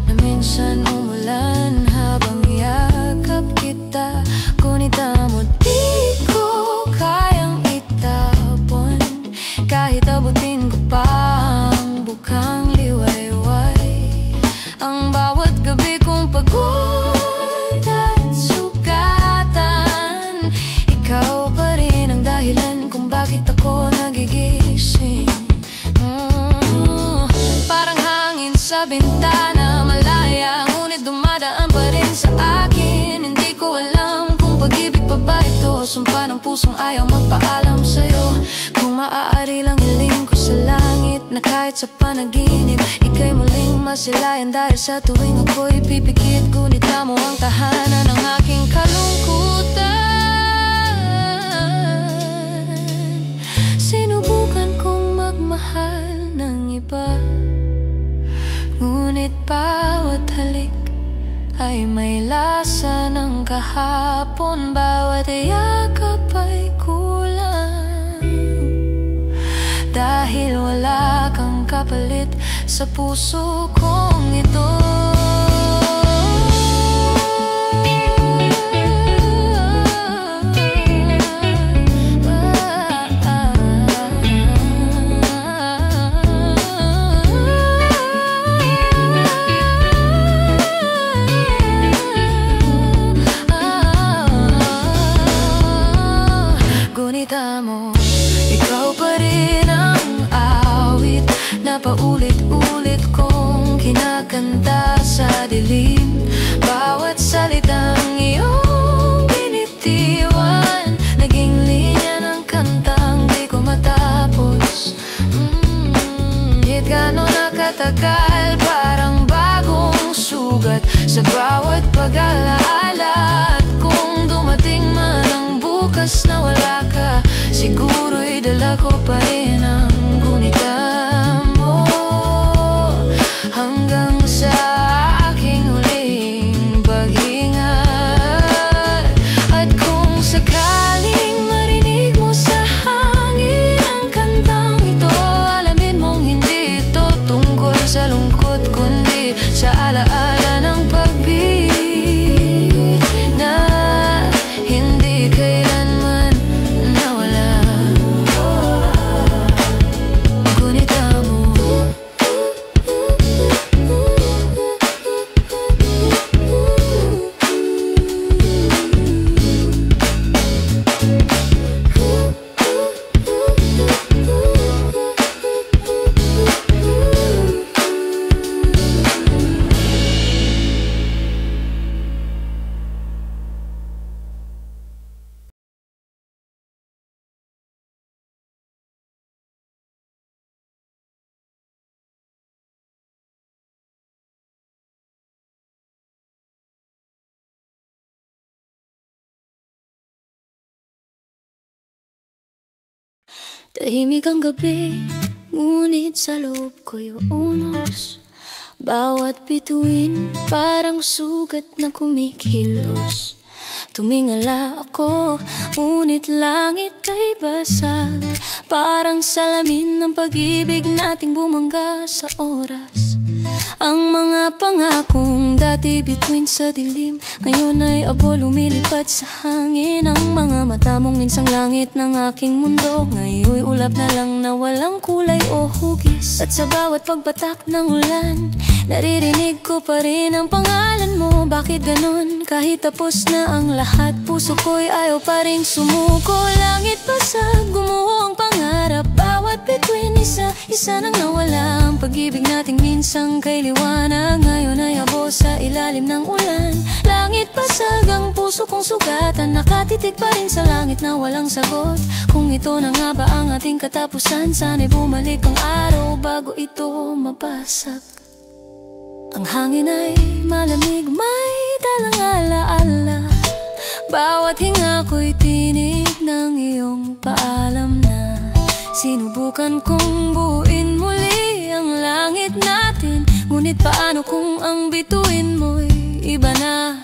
na minsan umulan habang yakap kita. Gunita mo, di ko kayang itapon, kahit abutin ko pa ang bukang liwayway. Ang bawat gabi kong pagod at sugatan, ikaw pa rin ang dahilan kung bakit ako nagigising. Parang hangin sa bintana, malaya, ngunit dumadaan pa rin sa akin. Hindi ko alam kung pag-ibig pa ba ito, sumpa ng pusong ayaw magpaalam sa'yo. Kung maaari lang hiling ko sa langit, na kahit sa panaginip, ika'y muling masilayan. Dahil sa tuwing ako'y pipikit, gunita mo ang tahanan ng aking kalungkutan. Sinubukan kong magmahal ng iba, ngunit bawat halik ay may lasa ng kahapon. Bawat yakap ay kulang, dahil wala kang kapalit sa puso kong ito. Gunita mo, ikaw pa rin ang awit na paulit-ulit kong kinakanta sa dilim. Bawat salitang iyong binitiwan, naging linya ng kantang di ko matapos. Kahit gano'n nakatagal, parang bagong sugat sa bawat pag-alaala. At kung dumating man ang bukas na wala ka, siguro'y dala ko pa rin ang gunita mo hanggang sa aking huling paghinga. At kung sakaling marinig mo sa hangin ang kantang ito, alamin mong hindi ito tungkol sa lungkot, kundi sa alaala ng pag-ibig. Tahimik ang gabi, ngunit sa loob ko'y unos. Bawat bituin parang sugat na kumikilos. Tumingala ako, ngunit langit ay basag. Parang salamin ng pag-ibig nating bumangga sa oras. Ang mga pangakong dati bituin sa dilim, ngayon ay abo lumilipad sa hangin. Ang mga mata mong minsang langit ng aking mundo, ngayon'y ulap na lang na walang kulay o hugis. At sa bawat pagbatak ng ulan, naririnig ko pa rin ang pangalan mo. Bakit ganon? Kahit tapos na ang lahat, puso ko'y ayaw pa rin sumuko. Langit basag, gumuho ang pangarap. Bawat bituin isa nang nawala. Ang pag-ibig nating minsang kay liwanag, ngayon ay abo sa ilalim ng ulan. Langit basag, ang puso kong sugatan, nakatitig pa rin sa langit na walang sagot. Kung ito na nga ba ang ating katapusan, sana'y bumalik ang araw bago ito mabasag. Ang hangin ay malamig, may dalang alaala. Bawat hinga ko'y tinig ng iyong paalam na sinubukan kong buuin muli ang langit natin. Ngunit paano kung ang bituin mo'y iba na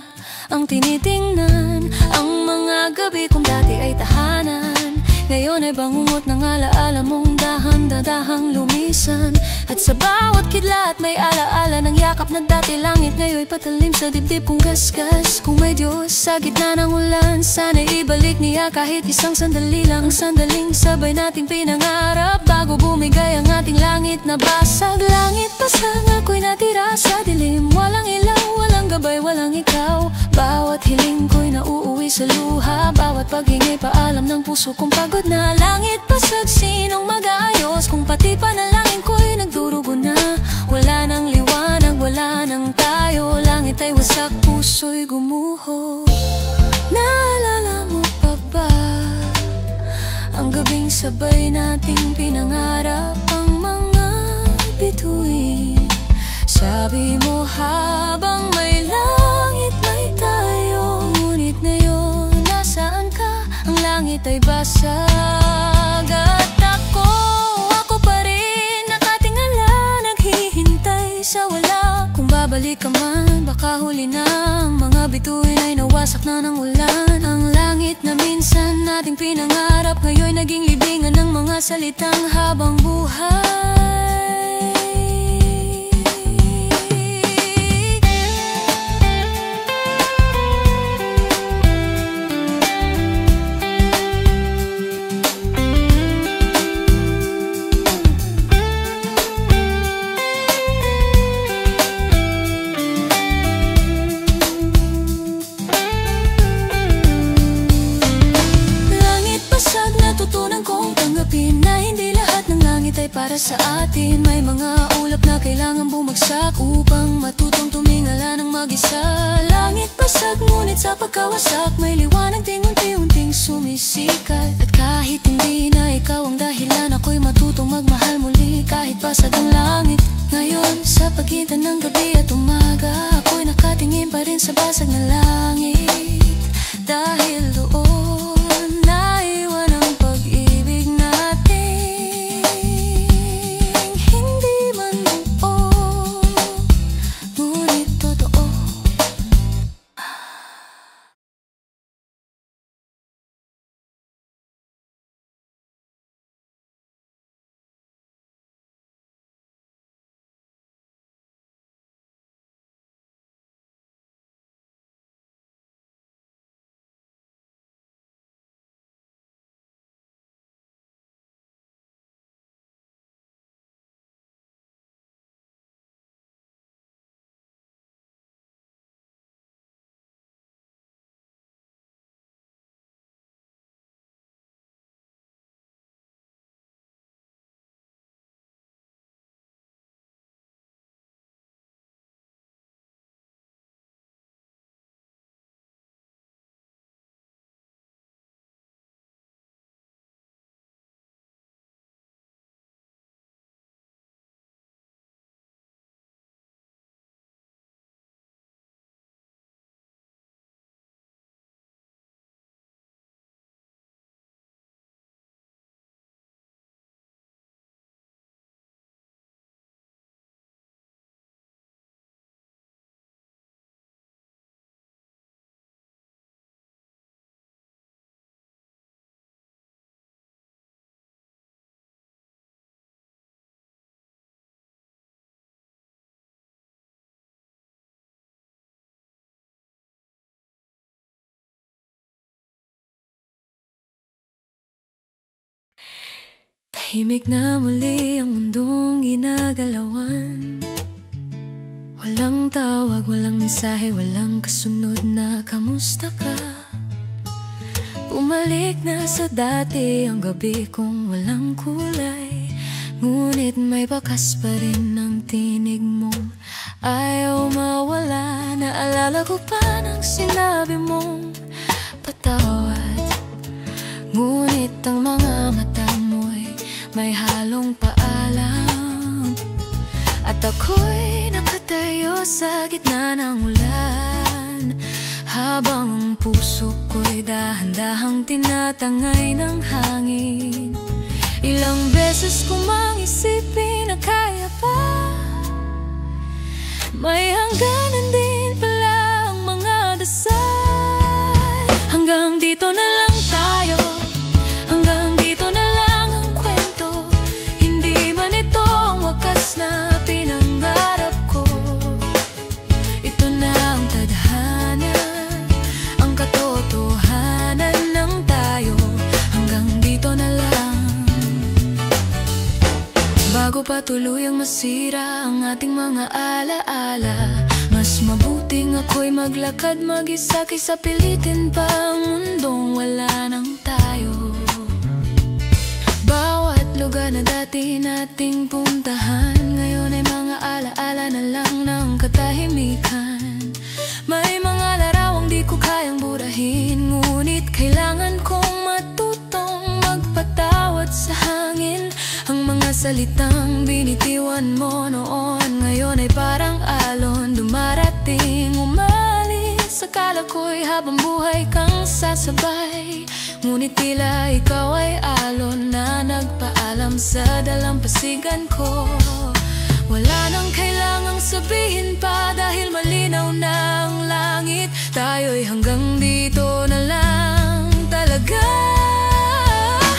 ang tinitingnan? Ang mga gabi kung dati ay tahanan, ngayon ay bangungot ng alaala mong dahan-dadahang lumisan. At sa bawat kidlat may alaala ng yakap na dati. Langit ngayon'y patalim sa dibdib kong gasgas. Kung may Diyos sa gitna ng ulan, sana'y ibalik niya kahit isang sandali lang. Ang sandaling sabay nating pinangarap, bago bumigay ang ating langit na basag. Langit basag, ako'y natira sa dilim, walang ilaw, walang gabay, walang ikaw. Bawat hiling ko'y nauuwi sa luha, bawat paghingi paalam ng puso kong pagod na. Langit basag, sinong mag-aayos kung pati panalangin ko'y nagdurugo na? Wala nang liwanag, wala nang tayo. Langit ay wasak, puso'y gumuho. Naalala mo pa ba ang gabing sabay nating pinangarap ang mga bituin? Sabi mo habang may langit may tayo, ngunit ngayon nasaan ka? Ang langit ay basag at ako pa rin nakatingala, naghihintay sa wala. Kung babalik ka man, baka huli na. Ang mga bituin ay nawasak na ng ulan. Ang langit na minsan nating pinangarap, ngayon naging libingan ng mga salitang habang buhay. Natutunan kong tanggapin na hindi lahat ng langit ay para sa atin. May mga ulap na kailangan bumagsak upang matutong tumingala ng mag-isa. Langit basag, ngunit sa pagkawasak may liwanag ding unti-unting sumisikat. At kahit hindi na ikaw ang dahilan, ako'y matutong magmahal muli kahit basag ang langit. Ngayon sa pagitan ng gabi at umaga, ako'y nakatingin pa rin sa basag na langit. Dahil doon Tahimik na muli ang mundong ginagalawan. Walang tawag, walang mensahe, walang kasunod na kamusta ka. Bumalik na sa dati ang gabi kung walang kulay. Ngunit may bakas pa rin ang tinig mong ayaw mawala. Naalala ko pa ng sinabi mong patawad. Ngunit ang mga mata mo'y may halong paalam. At ako'y nakatayo sa gitna ng ulan, habang ang puso ko'y dahan-dahang tinatangay ng hangin. Ilang beses ko mang isipin na kaya pa, may hangganan din pala ang mga dasal. Hanggang dito na lang tayo, hanggang dito na lang ang kwento. Hindi man ito ang wakas na pinangarap ko. Ito na ang tadhana, ang katotohanan ng tayo. Hanggang dito na lang. Bago pa tuluyang masira ang ating mga alaala, mas mabuting ako'y maglakad mag-isa kaysa pilitin pa ang mundong wala nang tayo. Bawat lugar na dati nating puntahan, ngayon ay mga alaala na lang ng katahimikan. May mga larawang di ko kayang burahin, ngunit kailangan kong matutong magpatawad sa hangin. Ang mga salitang binitiwan mo noon, ngayon ay parang alon, dumarating, umalis. Akala ko'y habang buhay kang sasabay, ngunit tila ikaw ay alon na nagpaalam sa dalampasigan ko. Wala nang kailangang sabihin pa dahil malinaw na ang langit. Tayo'y hanggang dito na lang talaga.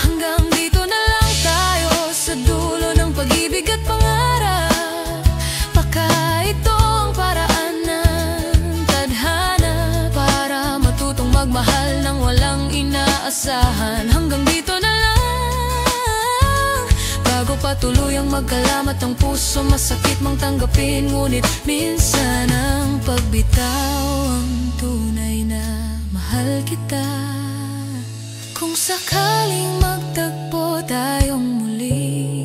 Hanggang dito na lang tayo sa dulo ng pag-ibig at pangarap. Baka ito ang paraan ng tadhana para matutong magmahal ng walang inaasahan. Hanggang dito na lang, bago pa tuluyang magkalamat ang puso. Masakit mang tanggapin, ngunit minsan ang pagbitaw ang tunay na mahal kita. Kung sakaling magtagpo tayong muli,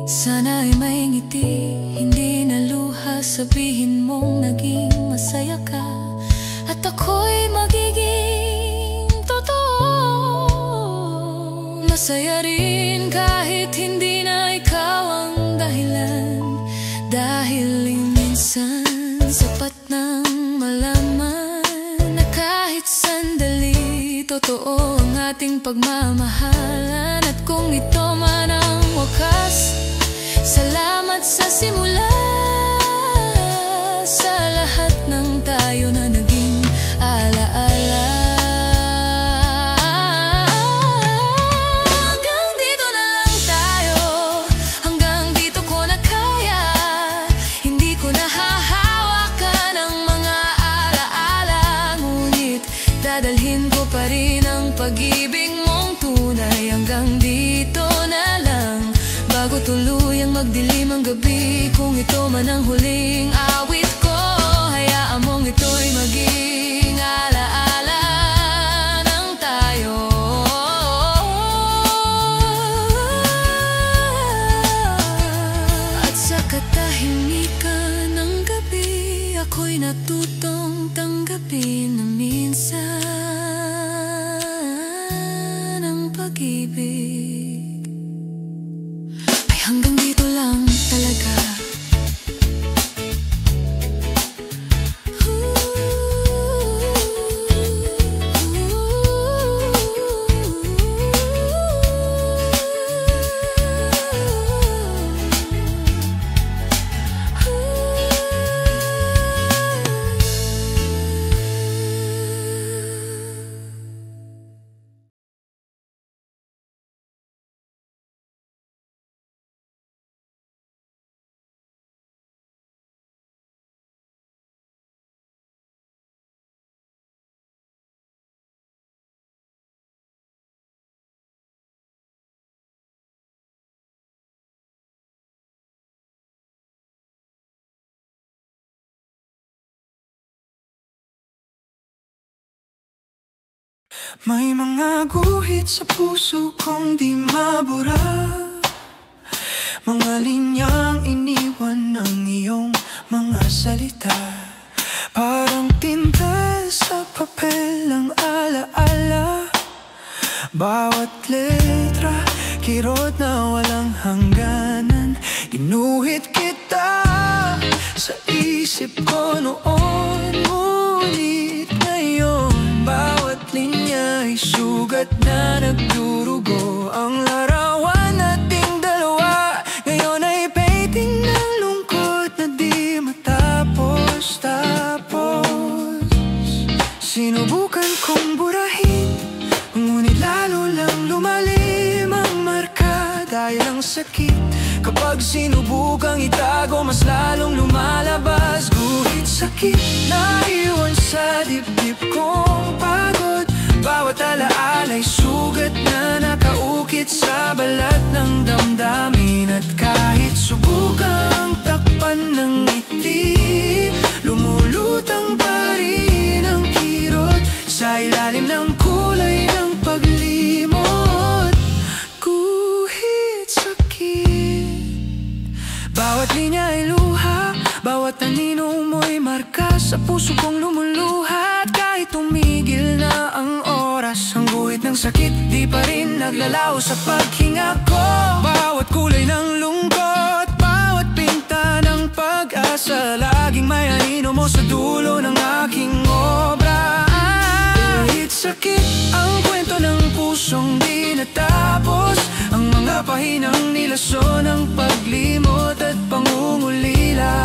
sana'y may ngiti, hindi na luha. Sabihin mong naging masaya ka, at ako'y magiging totoo. Masaya rin kahit hindi na ikaw ang dahilan. Dahil minsan sapat nang malaman na kahit sandali totoo ang ating pagmamahalan. At kung ito man ang wakas, salamat sa simula, sa lahat ng tayo na naging alaala. Hanggang dito na lang tayo, hanggang dito ko na kaya. Hindi ko na hahawakan ang mga alaala, ngunit dadalhin ko pa rin ang pag-ibig mong tunay. Hanggang dito na lang, bago tuluyang magdilim ang gabi. Kung ito man ang huling awit ko, hayaan mong ito'y maging alaala ng tayo. At sa katahimikan ng gabi, ako'y natutong tanggapin na minsan ang pag-ibig ay hanggang dito lang talaga. May mga guhit sa puso kong di mabura, mga linyang iniwan ng iyong mga salita. Parang tinta sa papel ang alaala, bawat letra, kirot na walang hangganan. Ginuhit kita sa isip ko noon, ngunit ngayon bawat linya ay sugat na nagdurugo. Ang larawan nating dalawa ngayon ay painting ng lungkot na di matapos-tapos. Sinubukan kong burahin, ngunit lalo lang lumalim ang marka dahil ang sakit. Kapag sinubukang itago, mas lalong lumalabas. Guhit sakit na iwan sa dibdib kong pagod, bawat alaala'y sugat na nakaukit sa balat ng damdamin. At kahit subukang takpan ng ngiti, lumulutang pa rin ang kirot sa ilalim ng kulay ng paglimot. Guhit sakit, bawat linya ay luha, bawat anino mo'y marka sa puso kong lumuluha. At kahit tumigil na ang oras, ang guhit ng sakit di pa rin naglalaw sa paghinga ko. Bawat kulay ng lungkot, bawat pinta ng pag-asa, laging may anino mo sa dulo ng aking obra. Guhit sakit, ang kwento ng pusong di natapos, ang mga pahinang nilaso ng paglimot at pangungulila.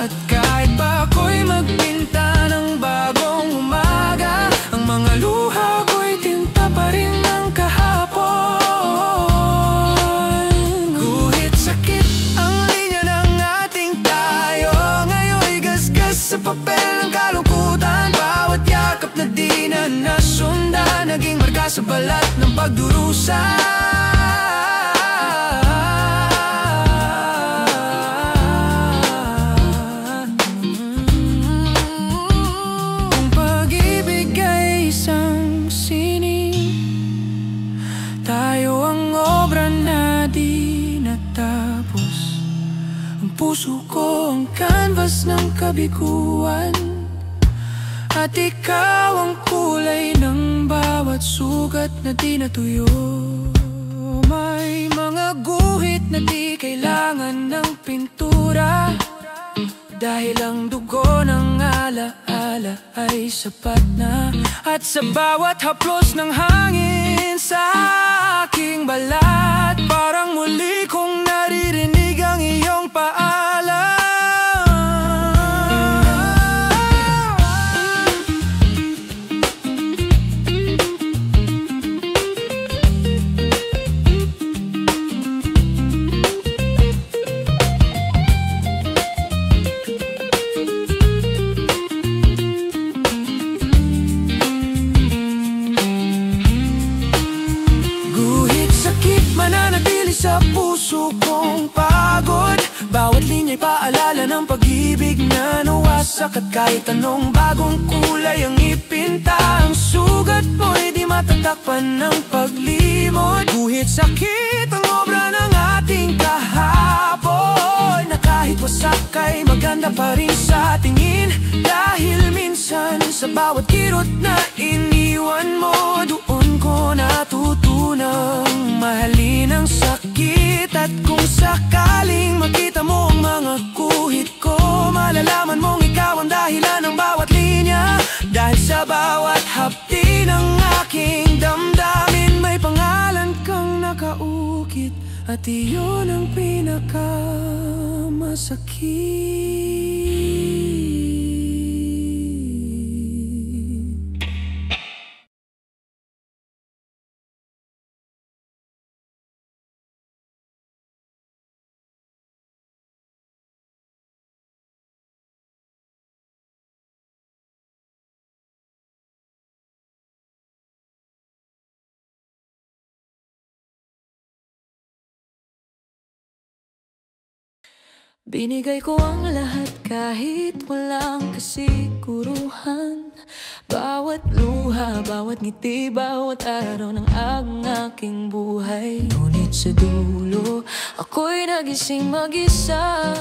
At kahit pa ako'y magpinta ng bagong umaga, ang mga luha ko'y tinta pa rin ng kahapon. Guhit sakit, ang linya ng ating tayo ngayon'y gasgas sa papel ng kalungkutan. Bawat yakap na di na nasundan, naging marka sa balat ng pagdurusa. Kung pag-ibig ay isang sining, tayo ang obra na di natapos. Ang puso ko ang canvas ng kabiguan, at ikaw ang kulay ng bawat sugat na di natuyo. May mga guhit na di kailangan ng pintura, dahil ang dugo ng alaala ay sapat na. At sa bawat haplos ng hangin sa aking balat, parang muli kong naririnig ang iyong paalam. Mananatili sa puso kong pagod, bawat linya'y paalala ng pag-ibig na nawasak. At kahit anong bagong kulay ang ipinta, ang sugat mo'y di matatakpan ng paglimot. Guhit sakit, ang obra ng ating kahapon, na kahit wasak ay maganda pa rin sa tingin. Dahil minsan sa bawat kirot na iniwan mo, doon ko natutunang mahalin ang sakit. At kung sakaling makita mo ang mga guhit ko, malalaman mong ikaw ang dahilan ng bawat linya. Dahil sa bawat hapdi ng aking damdamin, may pangalan kang nakaukit, at iyon ang pinakamasakit. Binigay ko ang lahat kahit walang kasiguruhan. Bawat luha luha, bawat ngiti, bawat araw ng aking buhay. Ngunit sa dulo, ako'y nagising mag-isa,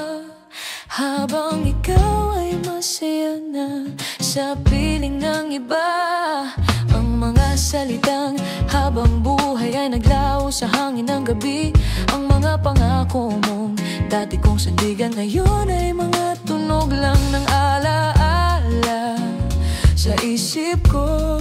habang ikaw ay masaya na sa piling ng iba. Ang mga salitang habang buhay ay naglaho sa hangin ng gabi. Ang mga pangako mong dati kong sandigan ngayon ay mga tunog lang ng alaala sa isip ko.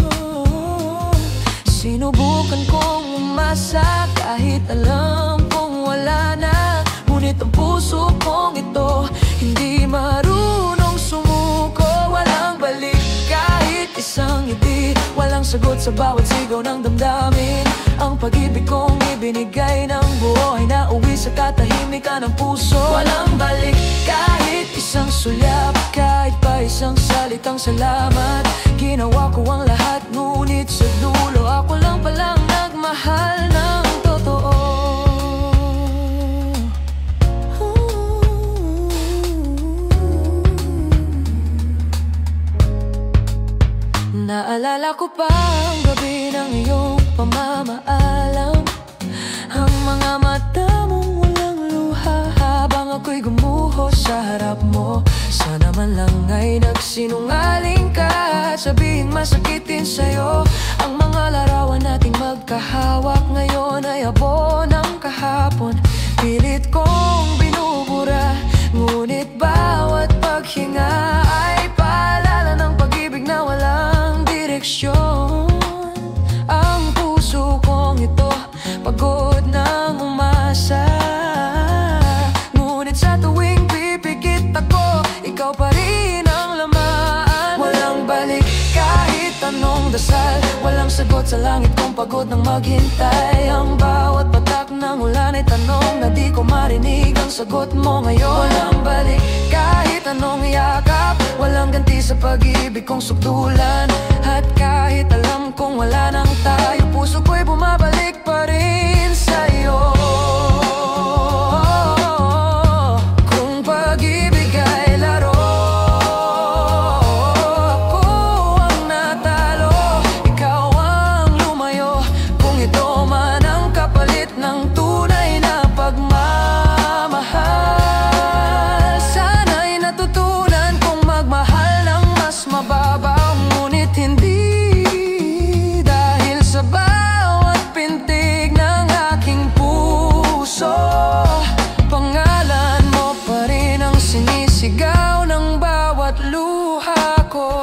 Sinubukan kong umasa kahit alam kong wala na. Ngunit ang puso kong ito hindi marunong sumuko. Walang balik kahit isang ngiti, walang sagot sa bawat sigaw ng damdamin. Ang pag-ibig kong ibinigay ng buo ay nauwi sa katahimikan ng puso. Walang balik kahit isang sulyap, kahit pa isang salitang salamat. Ginawa ko ang lahat, ngunit sa dulo ako lang palang nagmahal ng totoo. Naalala ko pa ang gabi ng iyong pamamaalam, ang mga mata mong walang luha habang ako'y gumuho sa harap mo. Sana man lang ay nagsinungaling ka at sabihing masakitin sa'yo. Ang mga larawan nating magkahawak ngayon ay abo ng kahapon. Pilit kong binubura, ngunit bawat paghinga ay paalala ng pag-ibig na walang direksyon. Ang puso kong ito pagod ng umasa, ngunit sa tuwing pipikit ako, ikaw pa rin ang laman. Walang balik kahit anong dasal, walang sagot sa langit kung pagod ng maghintay. Ang bawat patak ng ulan ay tanong na di ko marinig ang sagot mo ngayon. Walang balik kahit anong yakap, walang ganti sa pag-ibig kong sukdulan. At kahit alam kong wala nang tayo, puso ko'y bumabalik pa rin sa'yo. Kung pag-ibig ay laro, ako ang natalo, ikaw ang lumayo. Kung ito man ang kapalit ng tunay na pagmamahal, sana'y natutunan kong magmahal ng mas mababaw. Ngunit hindi dahil sa bawat pintig ng aking puso, pangalan mo pa rin ang sinisigaw ng bawat luha ko.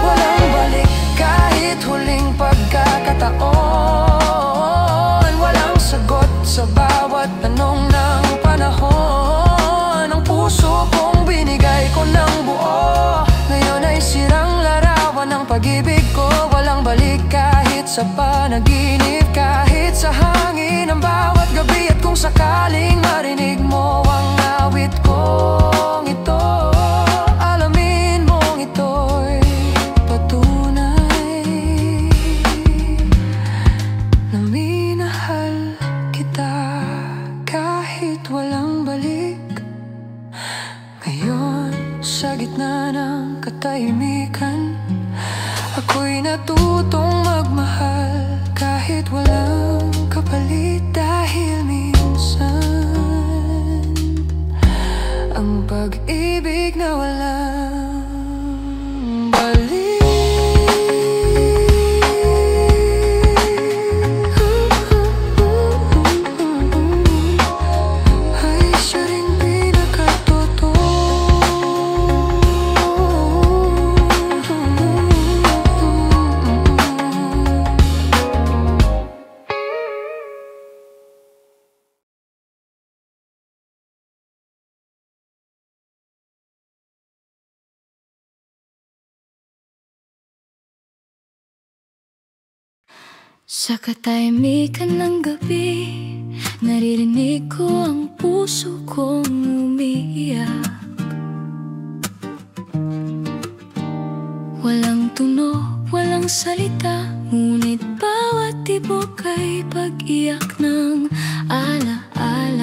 Walang balik kahit huling pagkakataon, walang sagot sa bawat tanong ng panahon. Ang puso kong binigay ko ng buo, ngayon ay sirang larawan ng pag-ibig ko. Walang balik kahit sa panaginip, kahit sa hangin ng bawat gabi. At kung sakaling marinig mo ang awit kong ito, alamin mong ito'y patunay na minahal kita kahit walang balik. Ngayon sa gitna ng katahimikan, ako'y natutong magmahal kahit walang kapalit. Dahil minsan ang pag-ibig na walang balik ay siya rin pinakatotoo. Sa katahimikan ng gabi, naririnig ko ang puso kong umiiyak. Walang tunog, walang salita, ngunit bawat tibok ay pag-iyak ng alaala.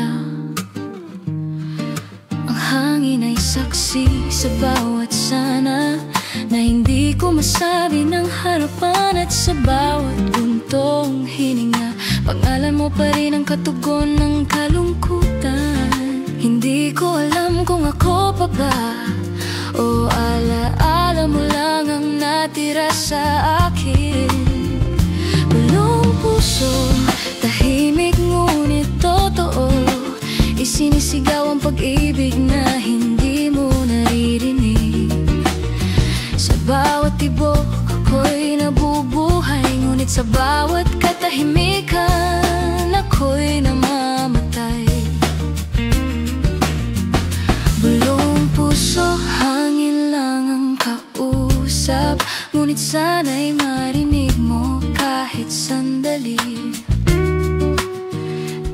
sinasabi ng harapan at sa bawat buntong hininga, pangalan mo pa rin ang katugon ng kalungkutan. Hindi ko alam kung ako pa ba o alaala mo lang ang natira sa akin. Bulong puso, tahimik ngunit totoo, isinisigaw ang pag-ibig na hindi mo naririnig. Sa bawat tibok ako'y nabubuhay, ngunit sa bawat katahimikan ako'y namamatay. Bulong puso, hangin lang ang kausap, ngunit sana'y marinig mo kahit sandali.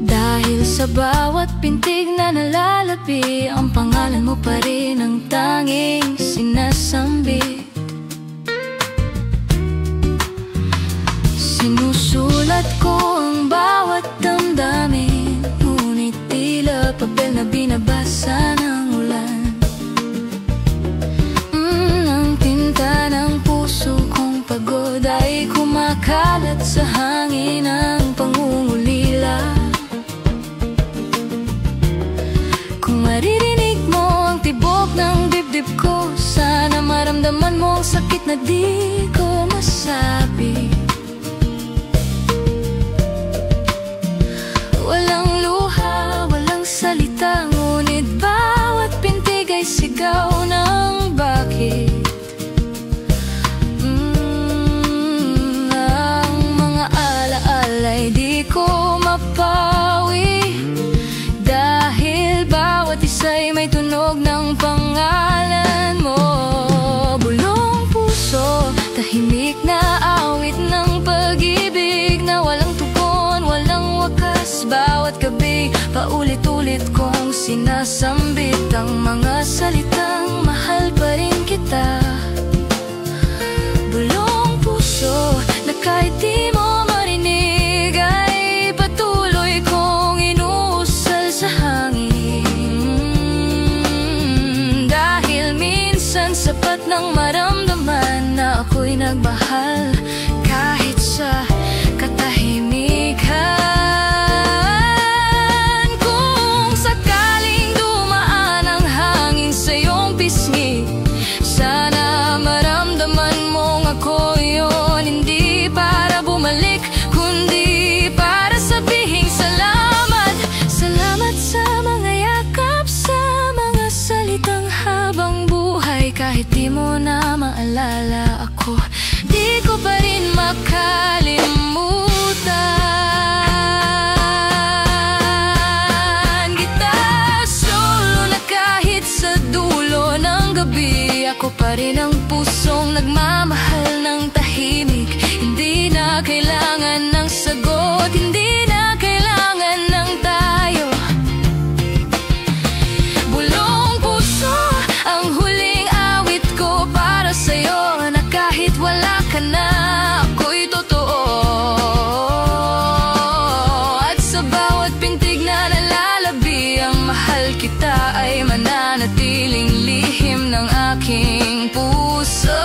Dahil sa bawat pintig na nalalabi, ang pangalan mo pa rin ang tanging sinasambit. Sinusulat ko ang bawat damdamin, ngunit tila papel na binabasa ng ulan. Ang tinta ng puso kong pagod ay kumakalat sa hangin ng pangungulila. Kung maririnig mo ang tibok ng dibdib ko, sana maramdaman mo ang sakit na di ko masabi. Walang luha, walang salita, ngunit bawat pintig ay sigaw ng bakit. Ang mga alaala'y di ko mapawi, dahil bawat isa'y may tunog ng pangalan mo. Bulong puso, tahimik na awit ng pag-ibig na walang tugon, walang wakas. Bawat gabi, paulit-ulit kong sinasambit ang mga salitang mahal pa rin kita. Bulong puso, na kahit di mo marinig ay patuloy kong inuusal sa hangin. Dahil minsan sapat nang maramdaman na ako'y nagmahal kahit sa katahimikan. Kung sakaling dumaan ang hangin sa iyong pisngi, sana maramdaman mong ako yun. Hindi para bumalik, kundi para sabihing salamat. Salamat sa mga yakap, sa mga salitang habang buhay. Kahit di mo na maalala ako, di ko pa rin makalimutan. Kita solo na kahit sa dulo ng gabi, ako pa rin ang pusong nagmamahal ng tahimik. Hindi na kailangan ng sagot, hindi na kailangan ng tayo. Bulong puso, ang huling awit ko para sa'yo, na kahit wala ka na, ako'y totoo. At sa bawat pintig na nalalabi, ang mahal kita ay mananatiling lihim ng aking puso.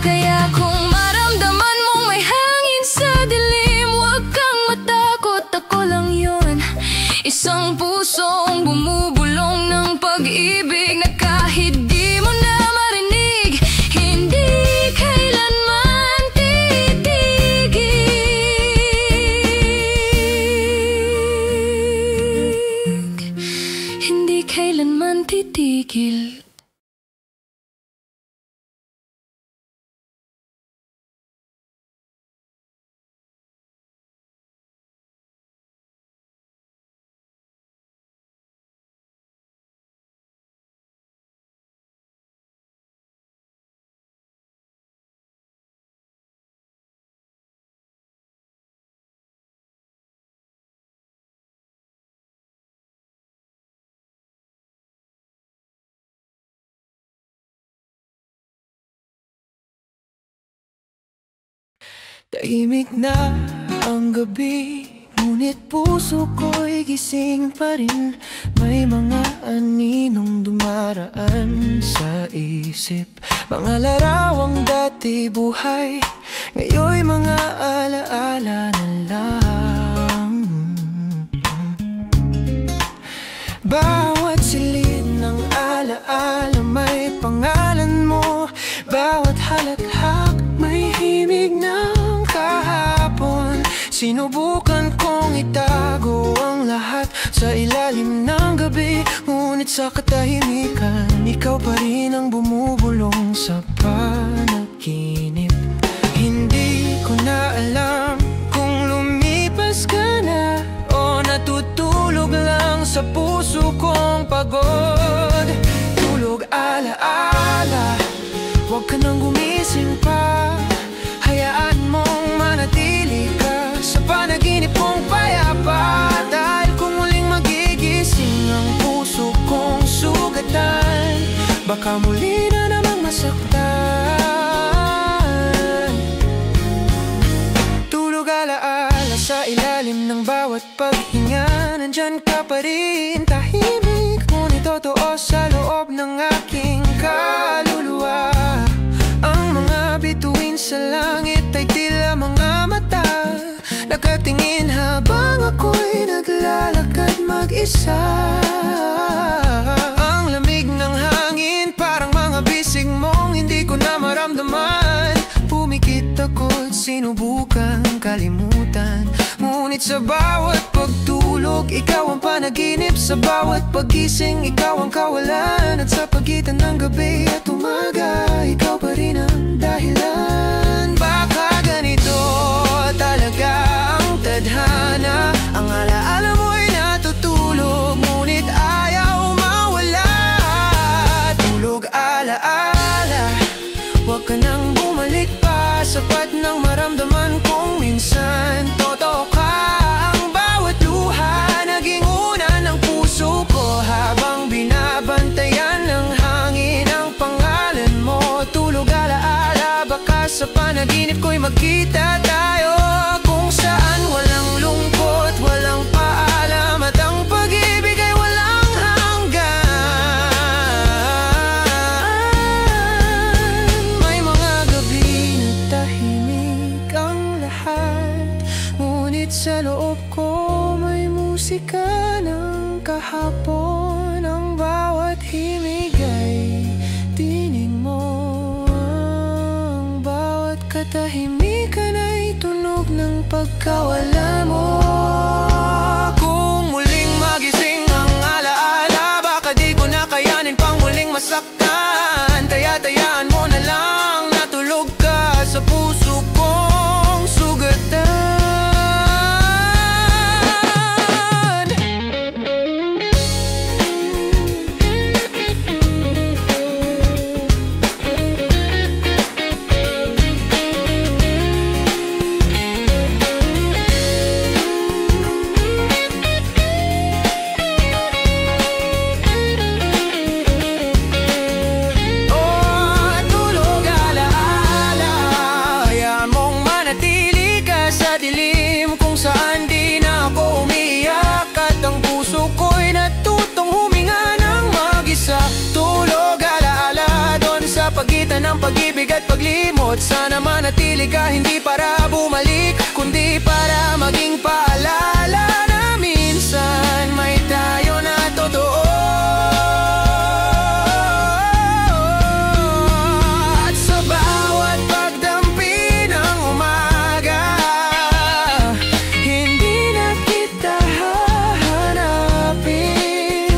Kaya kung maramdaman mong may hangin sa dilim, huwag kang matakot, ako lang yun. Isang pusong bumubulong ng pag-ibig na kahit di mo na marinig, hindi kailanman titigil. Hindi kailanman titigil. Tahimik na ang gabi, ngunit puso ko'y gising pa rin. May mga aninong dumaraan sa isip, mga larawang dati buhay, ngayon'y mga alaala na lang. Bawat silid ng alaala may pangalan mo, bawat halakhak may himig ng kahapon. Sinubukan kong itago ang lahat sa ilalim ng gabi, ngunit sa katahimikan ikaw pa rin ang bumubulong sa panaginip. Hindi ko na alam kung lumipas ka na o natutulog lang sa puso kong pagod. Tulog alaala, huwag ka nang gumising pa. Hayaan mong manatili ka sa panaginip kong payapa. Dahil kung muling magigising ang puso kong sugatan, baka muli na namang masaktan. Tulog alaala sa ilalim ng bawat paghinga, nandyan ka pa rin, tahimik ngunit totoo sa loob ng aking kaluluwa. Ang mga bituin sa langit ay tila mga mata, nakatingin habang ako'y naglalakad mag-isa. Ang lamig ng hangin, parang mga bisig mong hindi ko na maramdaman. Pumikit ako't sinubukan kalimutan, ngunit sa bawat pagtulog ikaw ang panaginip, sa bawat pagising ikaw ang kawalan. At sa pagitan ng gabi at umaga, ikaw pa rin ang dahilan. Baka ganito talaga ang tadhana, ang alaala mo'y natutulog ngunit ayaw mawala. Tulog alaala, huwag ka nang bumalik pa. Sapat nang maramdaman kong minsan totoo ka. Ang bawat luha naging una ng puso ko, habang binabantayan ng hangin ang pangalan mo. Tulog alaala, baka sa panaginip ko'y magkita tayo, kung saan walang lungkot, walang paalam, at ang pag-ibig ay walang hanggan. May mga gabi na tahimik ang lahat, ngunit sa loob ko may musika ng kahapon. Ang bawat himig ay tinig mo, ang bawat katahimikan ay tunog ng pagkawala mo. Kung muling magising ang alaala, baka di ko na kayanin pang muling masaktan. Kaya tayaan mo na lang natulog ka sa puso kong sugatan. Ng pag-ibig at paglimot, sana manatili ka, hindi para bumalik, kundi para maging paalala na minsan may tayo na totoo. At sa bawat pagdampi ng umaga, hindi na kita hahanapin.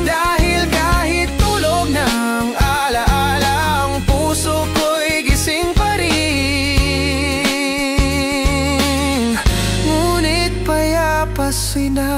Dahil kahit tulog ng alaala, ang puso ko'y gising pa rin, ngunit payapa sinapin.